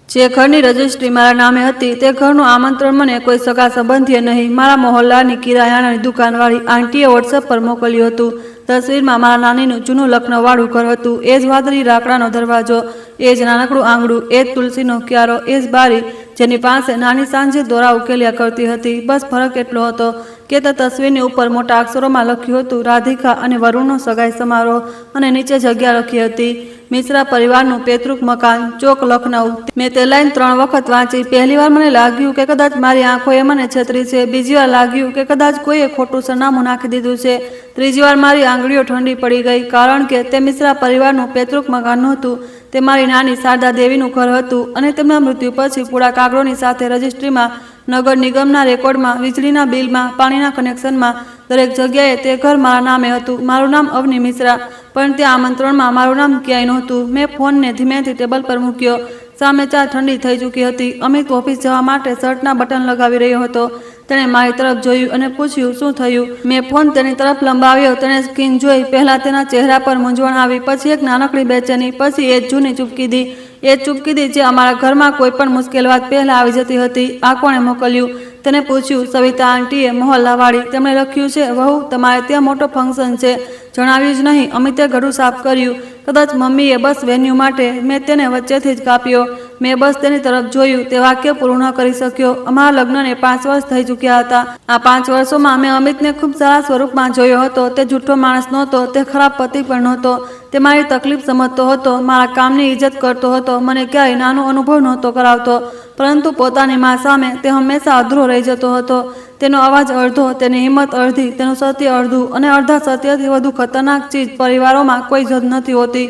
જે ઘરની રજિસ્ટ્રી મારા નામે હતી તે ઘરનું આમંત્રણ મને કોઈ સગા સંબંધીએ નહીં, મારા મોહલ્લાની કિરાયાની દુકાનવાળી આંટીએ વોટ્સએપ પર મોકલ્યું હતું. તસવીરમાં મારા નાનીનું જૂનું લખનૌવાળું ઘર હતું. એ જ વાદળી લાકડાનો દરવાજો, એ જ નાનકડું આંગણું, એ જ તુલસીનો ક્યારો, એ જ બારી જેની પાસે નાની સાંજે દોરા ઉકેલ્યા કરતી હતી. બસ ફરક એટલો હતો કે તે તસવીરની ઉપર મોટા અક્ષરોમાં લખ્યું હતું રાધિકા અને વરુણનો સગાઈ સમારોહ, અને નીચે જગ્યા લખી હતી મિશ્રા પરિવારનું પૈતૃક મકાન, ચોક લખનઉ. મેં તે લાઈન 3 વખત વાંચી. પહેલી વાર મને લાગ્યું કે કદાચ મારી આંખોએ મને છેતરી છે. બીજી વાર લાગ્યું કે કદાચ કોઈએ ખોટું સરનામું નાખી દીધું છે. ત્રીજી વાર મારી આંગળીઓ ઠંડી પડી ગઈ, કારણ કે તે મિશ્રા પરિવારનું પૈતૃક મકાન નહોતું. તે મારી નાની શારદા દેવીનું ઘર હતું, અને તેમના મૃત્યુ પછી પૂરા કાગળોની સાથે રજિસ્ટ્રીમાં, નગર નિગમના રેકોર્ડમાં, વીજળીના બિલમાં, પાણીના કનેક્શનમાં, દરેક જગ્યાએ તે ઘર મારા નામે હતું. મારું નામ અવની મિશ્રા, પણ તે આમંત્રણમાં મારું નામ ક્યાંય નહોતું. મેં ફોનને ધીમેથી ટેબલ પર મૂક્યો. સામે ચા ઠંડી થઈ ચૂકી હતી. અમિત ઓફિસ જવા માટે શર્ટના બટન લગાવી રહ્યો હતો. તેણે મારી તરફ જોયું અને પૂછ્યું, શું થયું? મેં ફોન તેની તરફ લંબાવ્યો. તેણે સ્ક્રીન જોઈ. પહેલાં તેના ચહેરા પર મૂંઝવણ આવી, પછી એક નાનકડી બેચેની, પછી એ જ જૂની ચૂપકીદી. એ જ ચૂપકીદી જે અમારા ઘરમાં કોઈ પણ મુશ્કેલ વાત પહેલાં આવી જતી હતી. આ કોણે મોકલ્યું? તેને પૂછ્યું. સવિતા આંટીએ, મોહલ્લાવાળી. તેમણે લખ્યું છે, વહુ તમારે ત્યાં મોટો ફંક્શન છે, જણાવ્યું જ નહીં. અમિતે ગળું સાફ કર્યું. કદાચ મમ્મીએ બસ વેન્યુ માટે. મેં તેને વચ્ચેથી જ કાપ્યો. મેં બસ તેની તરફ જોયું. તે વાક્ય પૂરું ન કરી શક્યો. અમારા લગ્નને 5 વર્ષ થઈ ચૂક્યા હતા. આ 5 વર્ષોમાં મેં અમિતને ખૂબ સારા સ્વરૂપમાં જોયો હતો. તે જૂઠો માણસ નહોતો, તે ખરાબ પતિ પણ નહોતો. તે મારી તકલીફ સમજતો હતો, મારા કામની ઇજ્જત કરતો હતો, મને ક્યાંય નાનો અનુભવ નહોતો કરાવતો. પરંતુ પોતાની મા સામે તે હંમેશા અધૂરો રહી જતો હતો. તેનો અવાજ અડધો, તેની હિંમત અડધી, તેનું સત્ય અડધું, અને અડધા સત્યથી વધુ ખતરનાક ચીજ પરિવારોમાં કોઈ જ નથી હોતી.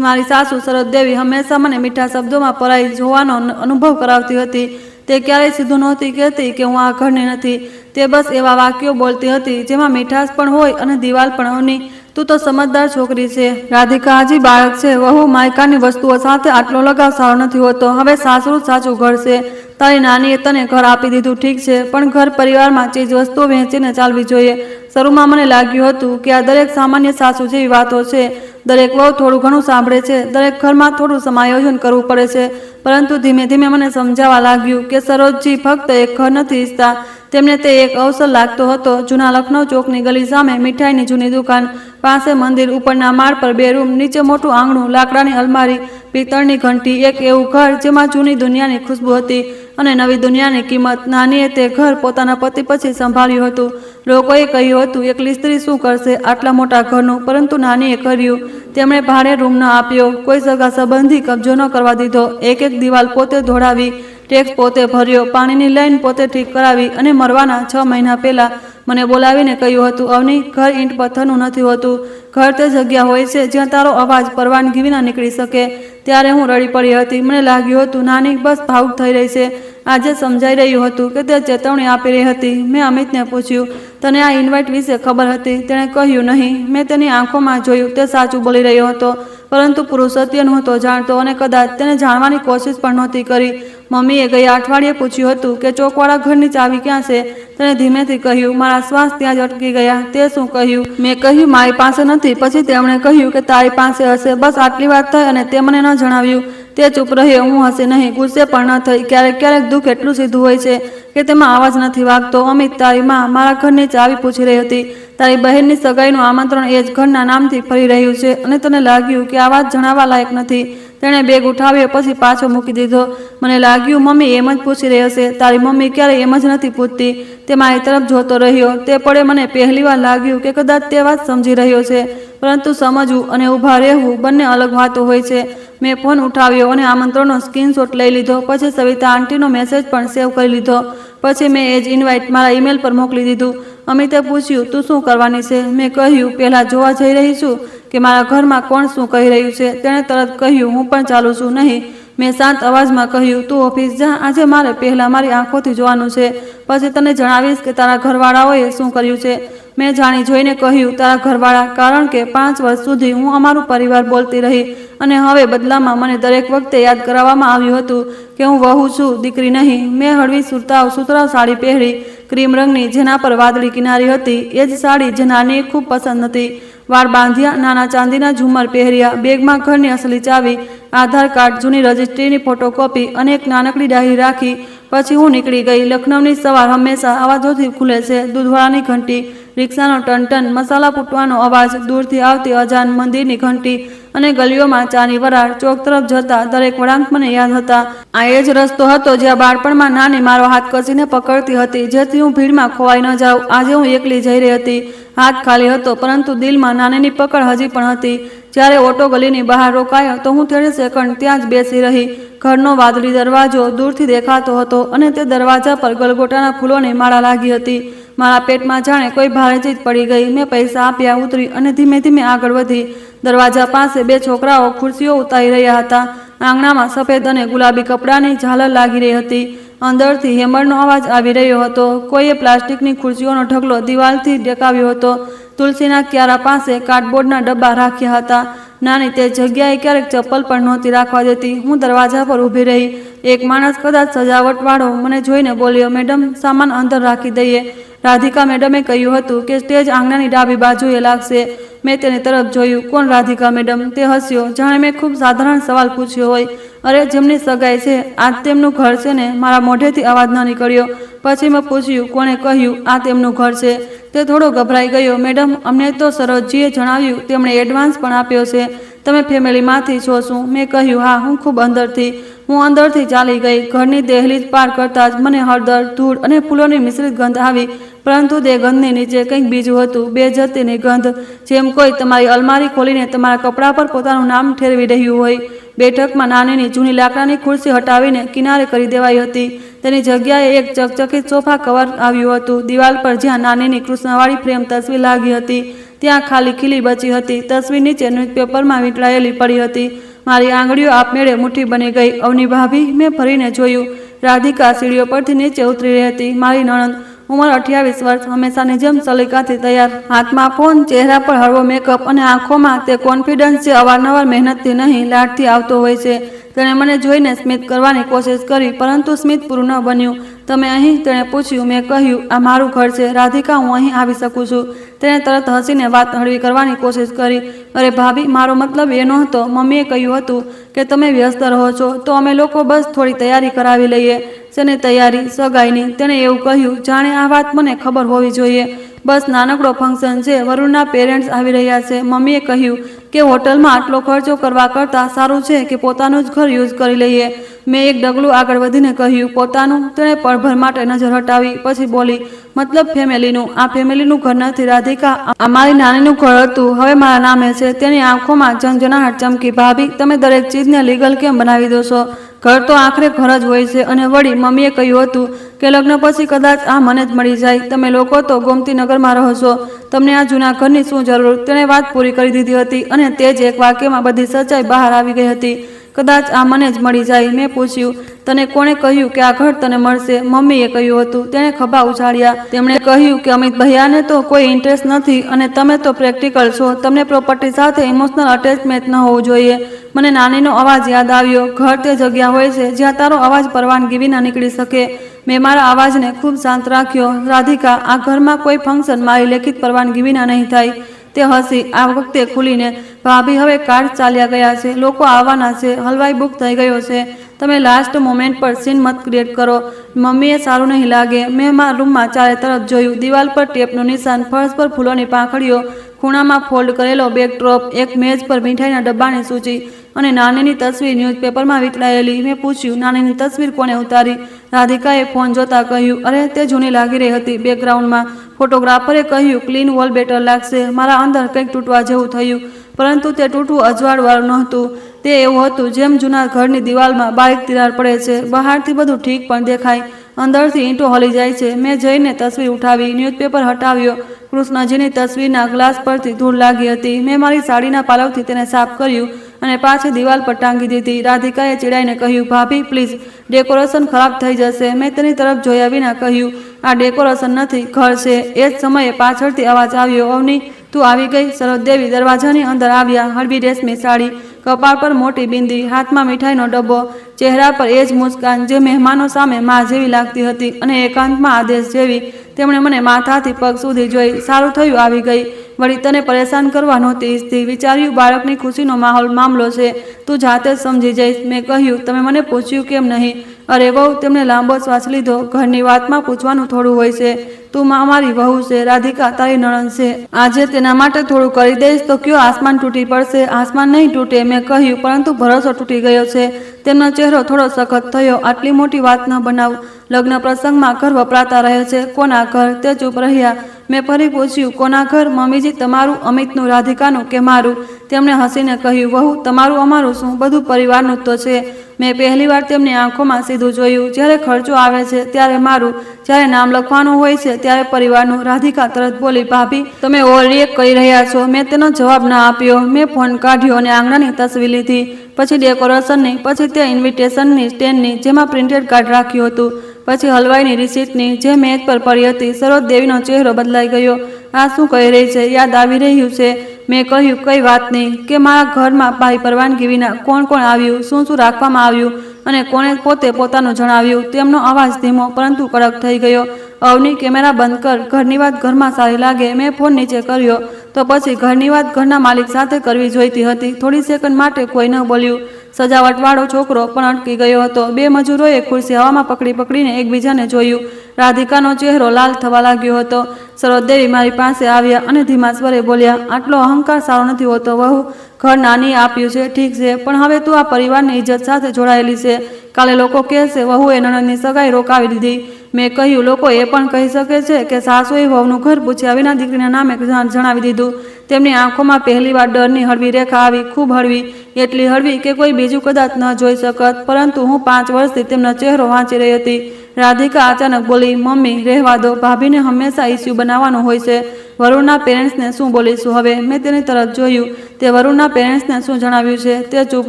મારી સાસુ શરદ દેવી હંમેશા મને મીઠા શબ્દોમાં પરાઈ જોવાનો અનુભવ કરાવતી હતી. તે ક્યારેય સીધું નહોતી કહેતી કે હું આ ઘરની નથી. તે બસ એવા વાક્યો બોલતી હતી જેમાં મીઠાશ પણ હોય અને દિવાલ પણ. અવની, તું તો સમજદાર છોકરી છે. રાધિકા હજી બાળક છે. વહુ માયકાની વસ્તુઓ સાથે આટલો લગાવ સારો નથી હોતો. હવે સાસરું સાચું ઘર છે. તારી નાનીએ તને ઘર આપી દીધું, ઠીક છે, પણ ઘર પરિવારમાં ચીજ વસ્તુઓ વહેંચીને ચાલવી જોઈએ. શરૂમાં મને લાગ્યું હતું કે આ દરેક સામાન્ય સાસુ જેવી વાતો છે. દરેક વહુ થોડું ઘણું સાંભળે છે, દરેક ઘરમાં થોડું સમાયોજન કરવું પડે છે. પરંતુ ધીમે ધીમે મને સમજાવા લાગ્યું કે સરોજજી ફક્ત એક ઘર નથી ઈચ્છતા, તેમને તે એક અવસર લાગતો હતો. જૂના લખનઉ ચોકની ગલી સામે મીઠાઈની જૂની દુકાન, પાસે મંદિર, ઉપરના માળ પર 2 રૂમ, નીચે મોટું આંગણું, લાકડાની અલમારી, પિત્તળની ઘંટી. એક એવું ઘર જેમાં જૂની દુનિયાની ખુશ્બુ હતી અને નવી દુનિયાની કિંમત. નાનીએ તે ઘર પોતાના પતિ પછી સંભાળ્યું હતું. લોકોએ કહ્યું હતું, એકલી સ્ત્રી શું કરશે આટલા મોટા ઘરનું, પરંતુ નાનીએ કર્યું. તેમણે ભાડે રૂમ ન આપ્યો, કોઈ સગા સંબંધી કબજો ન કરવા દીધો. એક એક દિવાલ પોતે ધોળાવી, ટેક્સ પોતે ભર્યો, પાણીની લાઈન પોતે ઠીક કરાવી, અને મરવાના 6 મહિના પહેલા મને બોલાવીને કહ્યું હતું, અવની, ઘર ઈંટ પથ્થરનું નથી હોતું. ઘર તે જગ્યા હોય છે જ્યાં તારો અવાજ પરવાનગી વિના નીકળી શકે. ત્યારે હું રડી પડી હતી. મને લાગ્યું હતું નાની બસ ભાવુક થઈ રહી છે. આજે સમજાઈ રહ્યું હતું કે તે ચેતવણી આપી રહી હતી. મેં અમિતને પૂછ્યું, તને આ ઇન્વાઇટ વિશે ખબર હતી? તેણે કહ્યું, નહીં. મેં તેની આંખોમાં જોયું. તે સાચું બોલી રહ્યો હતો, પરંતુ પૂરું સત્ય નહોતો જાણતો, અને કદાચ તેને જાણવાની કોશિશ પણ નહોતી કરી. મમ્મીએ ગયા અઠવાડિયે પૂછ્યું હતું કે ચોકવાળા ઘરની ચાવી ક્યાં છે? તેણે ધીમેથી કહ્યું. મારા શ્વાસ ત્યાં જ અટકી ગયા. તે શું કહ્યું? મેં કહ્યું, મારી પાસે નથી. પછી તેમણે કહ્યું કે તારી પાસે હશે. બસ આટલી વાત થઈ અને તે મને ન જણાવ્યું. તે ચૂપ રહ્યો. હું હસી નહીં, ગુસ્સે પણ ન થઈ. ક્યારેક ક્યારેક દુઃખ એટલું સીધું હોય છે કે તેમાં અવાજ નથી વાગતો. અમિત, તારી માં મારા ઘરની ચાવી પૂછી રહી હતી. તારી બહેનની સગાઈનું આમંત્રણ એ જ ઘરના નામથી ફરી રહ્યું છે, અને તને લાગ્યું કે આ વાત જણાવવા લાયક નથી. તેણે બેગ ઉઠાવ્યો, પછી પાછો મૂકી દીધો. મને લાગ્યું મમ્મી એમ જ પૂછી રહી હશે. તારી મમ્મી ક્યારેય એમ જ નથી પૂછતી. તે મારી તરફ જોતો રહ્યો. તે પડે મને પહેલીવાર લાગ્યું કે કદાચ તે વાત સમજી રહ્યો છે, પરંતુ સમજવું અને ઊભા રહેવું બંને અલગ વાતો હોય છે. મેં ફોન ઉઠાવ્યો અને આમંત્રણનો સ્ક્રીનશોટ લઈ લીધો. પછી સવિતા આંટીનો મેસેજ પણ સેવ કરી લીધો. પછી મેં એ જ ઇન્વાઇટ મારા ઈમેલ પર મોકલી દીધું. અમિતે પૂછ્યું, તું શું કરવાની છે? મેં કહ્યું, પહેલાં જોવા જઈ રહી છું કે મારા ઘરમાં કોણ શું કહી રહ્યું છે. તેણે તરત કહ્યું, હું પણ ચાલું છું. નહીં, મેં શાંત અવાજમાં કહ્યું, તું ઓફિસ જા. આજે મારે પહેલાં મારી આંખોથી જોવાનું છે. પછી તને જણાવીશ કે તારા ઘરવાળાઓએ શું કર્યું છે. મેં જાણી જોઈને કહ્યું, તારા ઘરવાળા? કારણ કે 5 વર્ષ સુધી હું અમારું પરિવાર બોલતી રહી, અને હવે બદલામાં મને દરેક વખતે યાદ કરાવવામાં આવ્યું હતું કે હું વહુ છું, દીકરી નહીં. મેં હળવી સુતરાઉ સાડી પહેરી, ક્રીમ રંગની, જેના પર વાદળી કિનારી હતી. એ જ સાડી જે નાનીએ ખૂબ પસંદ હતી. વાળ બાંધ્યા, નાના ચાંદીના ઝુમર પહેર્યા, બેગમાં ઘરની અસલી ચાવી, આધાર કાર્ડ, જૂની રજિસ્ટ્રીની ફોટોકોપી અને એક નાનકડી ડાયરી રાખી પછી હું નીકળી ગઈ. લખનૌની સવાર હંમેશા અવાજોથી ખુલે છે. દૂધવાળાની ઘંટી, રિક્ષાનો ટન-ટન, મસાલા ફૂટવાનો અવાજ, દૂરથી આવતી અજાન મંદિરની ઘંટી અને ગલીઓમાં ચાની વરાળ. ચોક તરફ જતા દરેક વળાંક મને યાદ હતા. આ એ જ રસ્તો હતો જ્યાં બાળપણમાં નાની મારો હાથ કસીને પકડતી હતી જેથી હું ભીડમાં ખોવાઈ ન જાઉં. આજે હું એકલી જઈ રહી હતી. હાથ ખાલી હતો પરંતુ દિલમાં નાનીની પકડ હજી પણ હતી. જ્યારે ઓટો ગલીની બહાર રોકાયો તો હું થોડી સેકન્ડ ત્યાં જ બેસી રહી. ઘરનો વાદળી દરવાજો દૂરથી દેખાતો હતો અને તે દરવાજા પર ગલગોટાના ફૂલોની માળા લાગી હતી. મારા પેટમાં જાણે કોઈ ભારે ચીજ પડી ગઈ. મેં પૈસા આપ્યા, ઉતરી અને ધીમે ધીમે આગળ વધી. દરવાજા પાસે બે છોકરાઓ ખુરશીઓ ઉતારી રહ્યા હતા. આંગણામાં સફેદ અને ગુલાબી કપડાની ઝાલર લાગી રહી હતી. અંદરથી હેમરનો અવાજ આવી રહ્યો હતો. કોઈએ પ્લાસ્ટિકની ખુરશીઓનો ઢગલો દિવાલથી ડેકાવ્યો હતો. તુલસીના ક્યારા પાસે કાર્ડબોર્ડના ડબ્બા રાખ્યા હતા. નાની તે જગ્યાએ ક્યારેક ચપ્પલ પણ નહોતી રાખવા દેતી. હું દરવાજા પર ઊભી રહી. એક માણસ કદાચ સજાવટવાળો મને જોઈને બોલ્યો, મેડમ, સામાન અંદર રાખી દઈએ. રાધિકા મેડમે કહ્યું હતું કે સ્ટેજ આંગણાની ડાબી બાજુએ લાગશે. મેં તેની તરફ જોયું. કોણ રાધિકા મેડમ? તે હસ્યો, જાણે મેં ખૂબ સાધારણ સવાલ પૂછ્યો હોય. અરે, જેમની સગાઈ છે, આ તેમનું ઘર છે ને? મારા મોઢેથી અવાજ ન નીકળ્યો. પછી મેં પૂછ્યું, કોણે કહ્યું આ તેમનું ઘર છે? તે થોડો ગભરાઈ ગયો. મેડમ, અમને તો સરોજજીએ જણાવ્યું. તેમણે એડવાન્સ પણ આપ્યો છે. તમે ફેમિલીમાંથી છો શું? મેં કહ્યું, હા, હું ખૂબ અંદરથી. હું અંદરથી ચાલી ગઈ. ઘરની દહેલીજ પાર કરતાં જ મને હળદર, ધૂળ અને ફૂલોની મિશ્રિત ગંધ આવી. પરંતુ તે ગંધની નીચે કંઈક બીજું હતું. બેઇજ્જતીની ગંધ. જેમ કોઈ તમારી અલમારી ખોલીને તમારા કપડાં પર પોતાનું નામ ઠેરવી રહ્યું હોય. બેઠકમાં નાનીની જૂની લાકડાની ખુરશી હટાવીને કિનારે કરી દેવાઈ હતી. તેની જગ્યાએ એક ચકચકિત સોફા કવર આવ્યું હતું. દિવાલ પર જ્યાં નાનીની કૃષ્ણવાળી ફ્રેમ તસવીર લાગી હતી ત્યાં ખાલી ખીલી બચી હતી. તસવીર નીચે ન્યૂઝપેપરમાં વીંટળાયેલી પડી હતી. મારી આંગળીઓ આપમેળે મુઠ્ઠી બની ગઈ. અવની ભાભી? મેં ફરીને જોયું. રાધિકા સીડીઓ પરથી નીચે ઉતરી રહી હતી. મારી નણંદ, ઉંમર 28 વર્ષ, હંમેશાની જેમ સલીકાથી તૈયાર. હાથમાં ફોન, ચહેરા પર હળવો મેકઅપ અને આંખોમાં તે કોન્ફિડન્સ જે અવારનવાર મહેનતથી નહીં, લાડથી આવતો હોય છે. તેણે મને જોઈને સ્મિત કરવાની કોશિશ કરી પરંતુ સ્મિત પૂરું ન બન્યું. તમે અહીં? તેણે પૂછ્યું. મેં કહ્યું, આ મારું ઘર છે રાધિકા, હું અહીં આવી શકું છું. તેણે તરત હસીને વાત હળવી કરવાની કોશિશ કરી. અરે ભાભી, મારો મતલબ એ નહોતો. મમ્મીએ કહ્યું હતું કે તમે વ્યસ્ત રહો છો તો અમે લોકો બસ થોડી તૈયારી કરાવી લઈએ. શેની તૈયારી? સગાઈની. તેણે એવું કહ્યું જાણે આ વાત મને ખબર હોવી જોઈએ. બસ નાનકડો ફંક્શન છે. વરુણના પેરેન્ટ્સ આવી રહ્યા છે. મમ્મીએ કહ્યું કે હોટલમાં આટલો ખર્ચો કરવા કરતાં સારું છે કે પોતાનું જ ઘર યુઝ કરી લઈએ. મેં એક ડગલું આગળ વધીને કહ્યું, પોતાનું? તેણે પળભર માટે નજર હટાવી. પછી બોલી, મતલબ ફેમિલીનું. આ ફેમિલીનું ઘર નથી રાધિકા, આ મારી નાનીનું ઘર હતું. હવે મારા નામે છે. તેની આંખોમાં ઝંઝનાહટ ચમકી. ભાભી, તમે દરેક ચીજને લીગલ કેમ બનાવી દો છો? ઘર તો આખરે ઘર જ હોય છે. અને વળી મમ્મીએ કહ્યું હતું કે લગ્ન પછી કદાચ આ મને જ મળી જાય. તમે લોકો તો ગોમતીનગરમાં રહો છો. તમને આ જૂના ઘરની શું જરૂર? તેણે વાત પૂરી કરી દીધી હતી અને તે જ એક વાક્યમાં બધી સચ્ચાઈ બહાર આવી ગઈ હતી. કદાચ આ મને જ મળી જાય. મેં પૂછ્યું, તને કોણે કહ્યું કે આ ઘર તને મળશે? મમ્મીએ કહ્યું હતું. તેણે ખભા ઉછાળ્યા. તેમણે કહ્યું કે અમિત ભૈયાને તો કોઈ ઇન્ટરેસ્ટ નથી અને તમે તો પ્રેક્ટિકલ છો. તમને પ્રોપર્ટી સાથે ઇમોશનલ અટેચમેન્ટ ન હોવું જોઈએ. મને નાનીનો અવાજ યાદ આવ્યો. ઘર તે જગ્યા હોય છે જ્યાં તારો અવાજ પરવાનગી વિના નીકળી શકે. મેં મારા અવાજને ખૂબ શાંત રાખ્યો. રાધિકા, આ ઘરમાં કોઈ ફંક્શન મારી લેખિત પરવાનગી વિના નહીં થાય. તે હસી, આ વખતે ખુલીને. ભાભી, હવે કાર્ડ ચાલ્યા ગયા છે. લોકો આવવાના છે. હલવાઈ બુક થઈ ગયો છે. તમે લાસ્ટ મોમેન્ટ પર સીન મત ક્રિએટ કરો. મમ્મીએ સારું નહીં લાગે. મેં મારા રૂમમાં ચારે તરફ જોયું. દિવાલ પર ટેપનું નિશાન, ફર્શ પર ફૂલોની પાંખડીઓ, ખૂણામાં ફોલ્ડ કરેલો બેકડ્રોપ, એક મેજ પર મીઠાઈના ડબ્બાની સૂચિ અને નાનીની તસવીર ન્યૂઝપેપરમાં વીંટળાયેલી. મેં પૂછ્યું, નાનીની તસવીર કોણે ઉતારી? રાધિકાએ ફોન જોતા કહ્યું, અરે, તે જૂની લાગી રહી હતી બેકગ્રાઉન્ડમાં. ફોટોગ્રાફરે કહ્યું, ક્લીન વોલ બેટર લાગશે. મારા અંદર કંઈક તૂટવા જેવું થયું. પરંતુ તે તૂટવું અજવાળવાળું નહોતું. તે એવું હતું જેમ જૂના ઘરની દિવાલમાં બારીક તિરાડ પડે છે. બહારથી બધું ઠીક પણ દેખાય, અંદરથી ઈંટો હલી જાય છે. મેં જઈને તસવીર ઉઠાવી, ન્યૂઝપેપર હટાવ્યો. કૃષ્ણજીની તસવીરના ગ્લાસ પરથી ધૂળ લાગી હતી. મેં મારી સાડીના પાલવથી તેને સાફ કર્યું અને પાછી દિવાલ પર ટાંગી દીધી. રાધિકાએ ચીડાઈને કહ્યું, ભાભી પ્લીઝ, ડેકોરેશન ખરાબ થઈ જશે. મેં તેની તરફ જોયા વિના કહ્યું, આ ડેકોરેશન નથી, ઘર છે. એ જ સમયે પાછળથી અવાજ આવ્યો, અવની, તું આવી ગઈ? સરોજદેવી દરવાજાની અંદર આવ્યા. હળવી રેશમી સાડી, કપાળ પર મોટી બિંદી, હાથમાં મીઠાઈનો ડબ્બો, ચહેરા પર એ જ મુસ્કાન જે મહેમાનો સામે માં જેવી લાગતી હતી અને એકાંતમાં આદેશ જેવી. તેમણે મને માથાથી પગ સુધી જોઈ. સારું થયું આવી ગઈ. વળી તને પરેશાન કરવા નહોતી ઈચ્છતી. વિચાર્યું બાળકની ખુશીનો મામલો છે, તું જાતે જ સમજી જઈશ. મેં કહ્યું, તમે મને પૂછ્યું કેમ નહીં? અરે વહુ, તેમને લાંબો શ્વાસ લીધો. ઘરની વાતમાં પૂછવાનું થોડું હોય છે. તું અમારી વહુ છે, રાધિકા તારી નણંદ છે. આજે તેના માટે થોડું કરી દઈશ તો કયો આસમાન તૂટી પડશે? આસમાન નહીં તૂટે, મેં કહ્યું, પરંતુ ભરોસો તૂટી ગયો છે. તેમનો ચહેરો થોડો સખત થયો. આટલી મોટી વાત ન બનાવ. લગ્ન પ્રસંગમાં ઘર વપરાતા રહે છે. કોના ઘર? તે ચૂપ રહ્યા. મેં ફરી પૂછ્યું, કોના ઘર? મમ્મીજી, તમારું, અમિતનું, રાધિકાનું કે મારું? તેમણે હસીને કહ્યું, વહુ, તમારું અમારું શું, બધું પરિવારનું જ તો છે. મેં પહેલીવાર તેમની આંખોમાં સીધું જોયું. જ્યારે ખર્ચો આવે છે ત્યારે મારું, જ્યારે નામ લખવાનું હોય છે ત્યારે પરિવારનું. રાધિકા તરત બોલી, ભાભી, તમે ઓવર રિએક્ટ કરી રહ્યા છો. મેં તેનો જવાબ ના આપ્યો. મેં ફોન કાઢ્યો અને આંગણાની તસવીર લીધી, પછી ડેકોરેશનની, પછી તે ઇન્વિટેશનની સ્ટેન્ડની જેમાં પ્રિન્ટેડ કાર્ડ રાખ્યું હતું, પછી હલવાઈની રિસીટની જે મેજ પર પડી હતી. સરોજ દેવીનો ચહેરો બદલાઈ ગયો. આ શું કહી રહી છે? યાદ આવી રહ્યું છે? મેં કહ્યું, કઈ વાત નહીં? કે મારા ઘરમાં ભાઈ પરવાનગી વિના કોણ કોણ આવ્યું, શું શું રાખવામાં આવ્યું અને કોણે પોતે પોતાનું જણાવ્યું. તેમનો અવાજ ધીમો પરંતુ કડક થઈ ગયો. અવની, કેમેરા બંધ કર. ઘરની વાત ઘરમાં સારી લાગે. મેં ફોન નીચે કર્યો. તો પછી ઘરની વાત ઘરના માલિક સાથે કરવી જોઈતી હતી. થોડી સેકન્ડ માટે કોઈ ન બોલ્યું. સજાવટવાળો છોકરો પણ અટકી ગયો હતો. બે મજૂરોએ ખુરશી હવામાં પકડીને એકબીજાને જોયું. રાધિકાનો ચહેરો લાલ થવા લાગ્યો હતો. સરોજ દેવી મારી પાસે આવ્યા અને ધીમા સ્વરે બોલ્યા, આટલો અહંકાર સારો નથી હોતો વહુ. ઘર નાની આપ્યું છે, ઠીક છે, પણ હવે તું આ પરિવારની ઇજ્જત સાથે જોડાયેલી છે. કાલે લોકો કહેશે વહુએ નણંદની સગાઈ રોકાવી દીધી. મેં કહ્યું, લોકો એ પણ કહી શકે છે કે સાસુએ વહુનું ઘર પૂછ્યા વિના દીકરીના નામે જણાવી દીધું. તેમની આંખોમાં પહેલીવાર ડરની હળવી રેખા આવી, ખૂબ હળવી, એટલી હળવી કે કોઈ બીજું કદાચ ન જોઈ શકત. પરંતુ હું 5 વર્ષથી તેમનો ચહેરો વાંચી રહી હતી. રાધિકા અચાનક બોલી, મમ્મી, રહેવા દો. ભાભીને હંમેશા ઇસ્યુ બનાવવાનો હોય છે. વરુણના પેરેન્ટ્સને શું બોલીશું હવે? મેં તેની તરફ જોયું. તે વરુણના પેરેન્ટ્સને શું જણાવ્યું છે? તે ચૂપ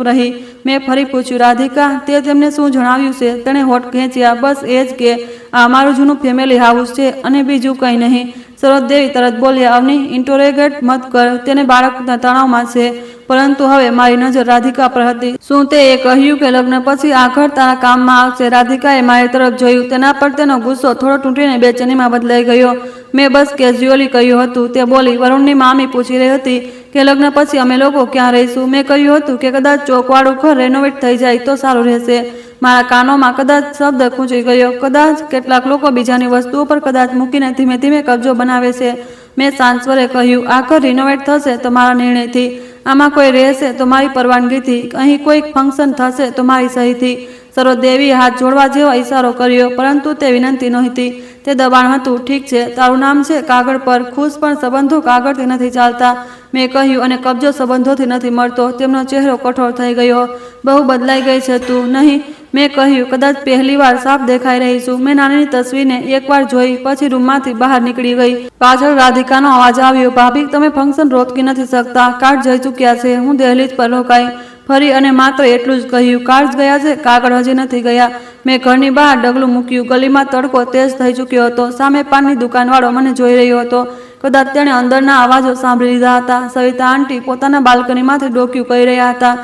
રહી. મેં ફરી પૂછ્યું, રાધિકા, તે તેમને શું જણાવ્યું છે? તેણે હોઠ ખેંચ્યા. બસ એ જ કે આ અમારું જૂનું ફેમિલી હાઉસ છે અને બીજું કંઈ નહીં. સરોજ દેવી તરત બોલ્યા, અવની, ઇન્ટરોગેટ મત કર. તેને બાળકના તણાવમાં છે. પરંતુ હવે મારી નજર રાધિકા પર હતી. શું તે એ કહ્યું કે લગ્ન પછી આ ઘર તારા કામમાં આવશે? રાધિકાએ મારી તરફ જોયું. તેના પર તેનો ગુસ્સો થોડો તૂટીને બેચેનીમાં બદલાઈ ગયો. મેં બસ કેઝ્યુઅલી કહ્યું હતું. તે બોલી, વરુણની મામી પૂછી રહી હતી કે લગ્ન પછી અમે લોકો ક્યાં રહીશું. મેં કહ્યું હતું કે કદાચ ચોકવાળું ઘર રેનોવેટ થઈ જાય તો સારું રહેશે. મારા કાનોમાં કદાચ શબ્દ ખૂંચી ગયો. કદાચ કેટલાક લોકો બીજાની વસ્તુઓ પર કદાચ મૂકીને ધીમે ધીમે કબજો બનાવે છે. મેં શાંત સ્વરે કહ્યું, આ ઘર રિનોવેટ થશે તો મારા નિર્ણયથી. આમાં કોઈ રહેશે તો મારી પરવાનગીથી. અહીં કોઈક ફંક્શન થશે તો મારી સહીથી. સરોજ દેવીએ હાથ જોડવા જેવો ઇશારો કર્યો, પરંતુ તે વિનંતી નહોતી, તે દબાણ હતું. ઠીક છે, તારું નામ છે કાગળ પર ખુશ, પણ સંબંધો કાગળથી નથી ચાલતા. મેં કહ્યું, અને કબજો સંબંધોથી નથી મળતો. તેમનો ચહેરો કઠોર થઈ ગયો. બહુ બદલાઈ ગઈ છે તું. નહીં, મેં કહ્યું, કદાચ પહેલીવાર સાફ દેખાઈ રહી છું. મેં નાનીની તસવીરને એકવાર જોઈ, પછી રૂમમાંથી બહાર નીકળી ગઈ. પાછળ રાધિકાનો અવાજ આવ્યો, ભાભી, તમે ફંક્શન રોકી નથી શકતા. કાર્ડ જઈ ચૂક્યા છે. હું દહેલીજ પર રોકાઈ ફરી અને માત્ર એટલું જ કહ્યું, કાર્ડ ગયા છે, કાગળ હજી નથી ગયા. મેં ઘરની બહાર ડગલું મૂક્યું. ગલીમાં તડકો તેજ થઈ ચૂક્યો હતો. સામે પાનની દુકાનવાળો મને જોઈ રહ્યો હતો. કદાચ તેણે અંદરના અવાજો સાંભળી લીધા હતા. સવિતા આંટી પોતાના બાલ્કનીમાંથી ડોક્યું કહી રહ્યા હતા.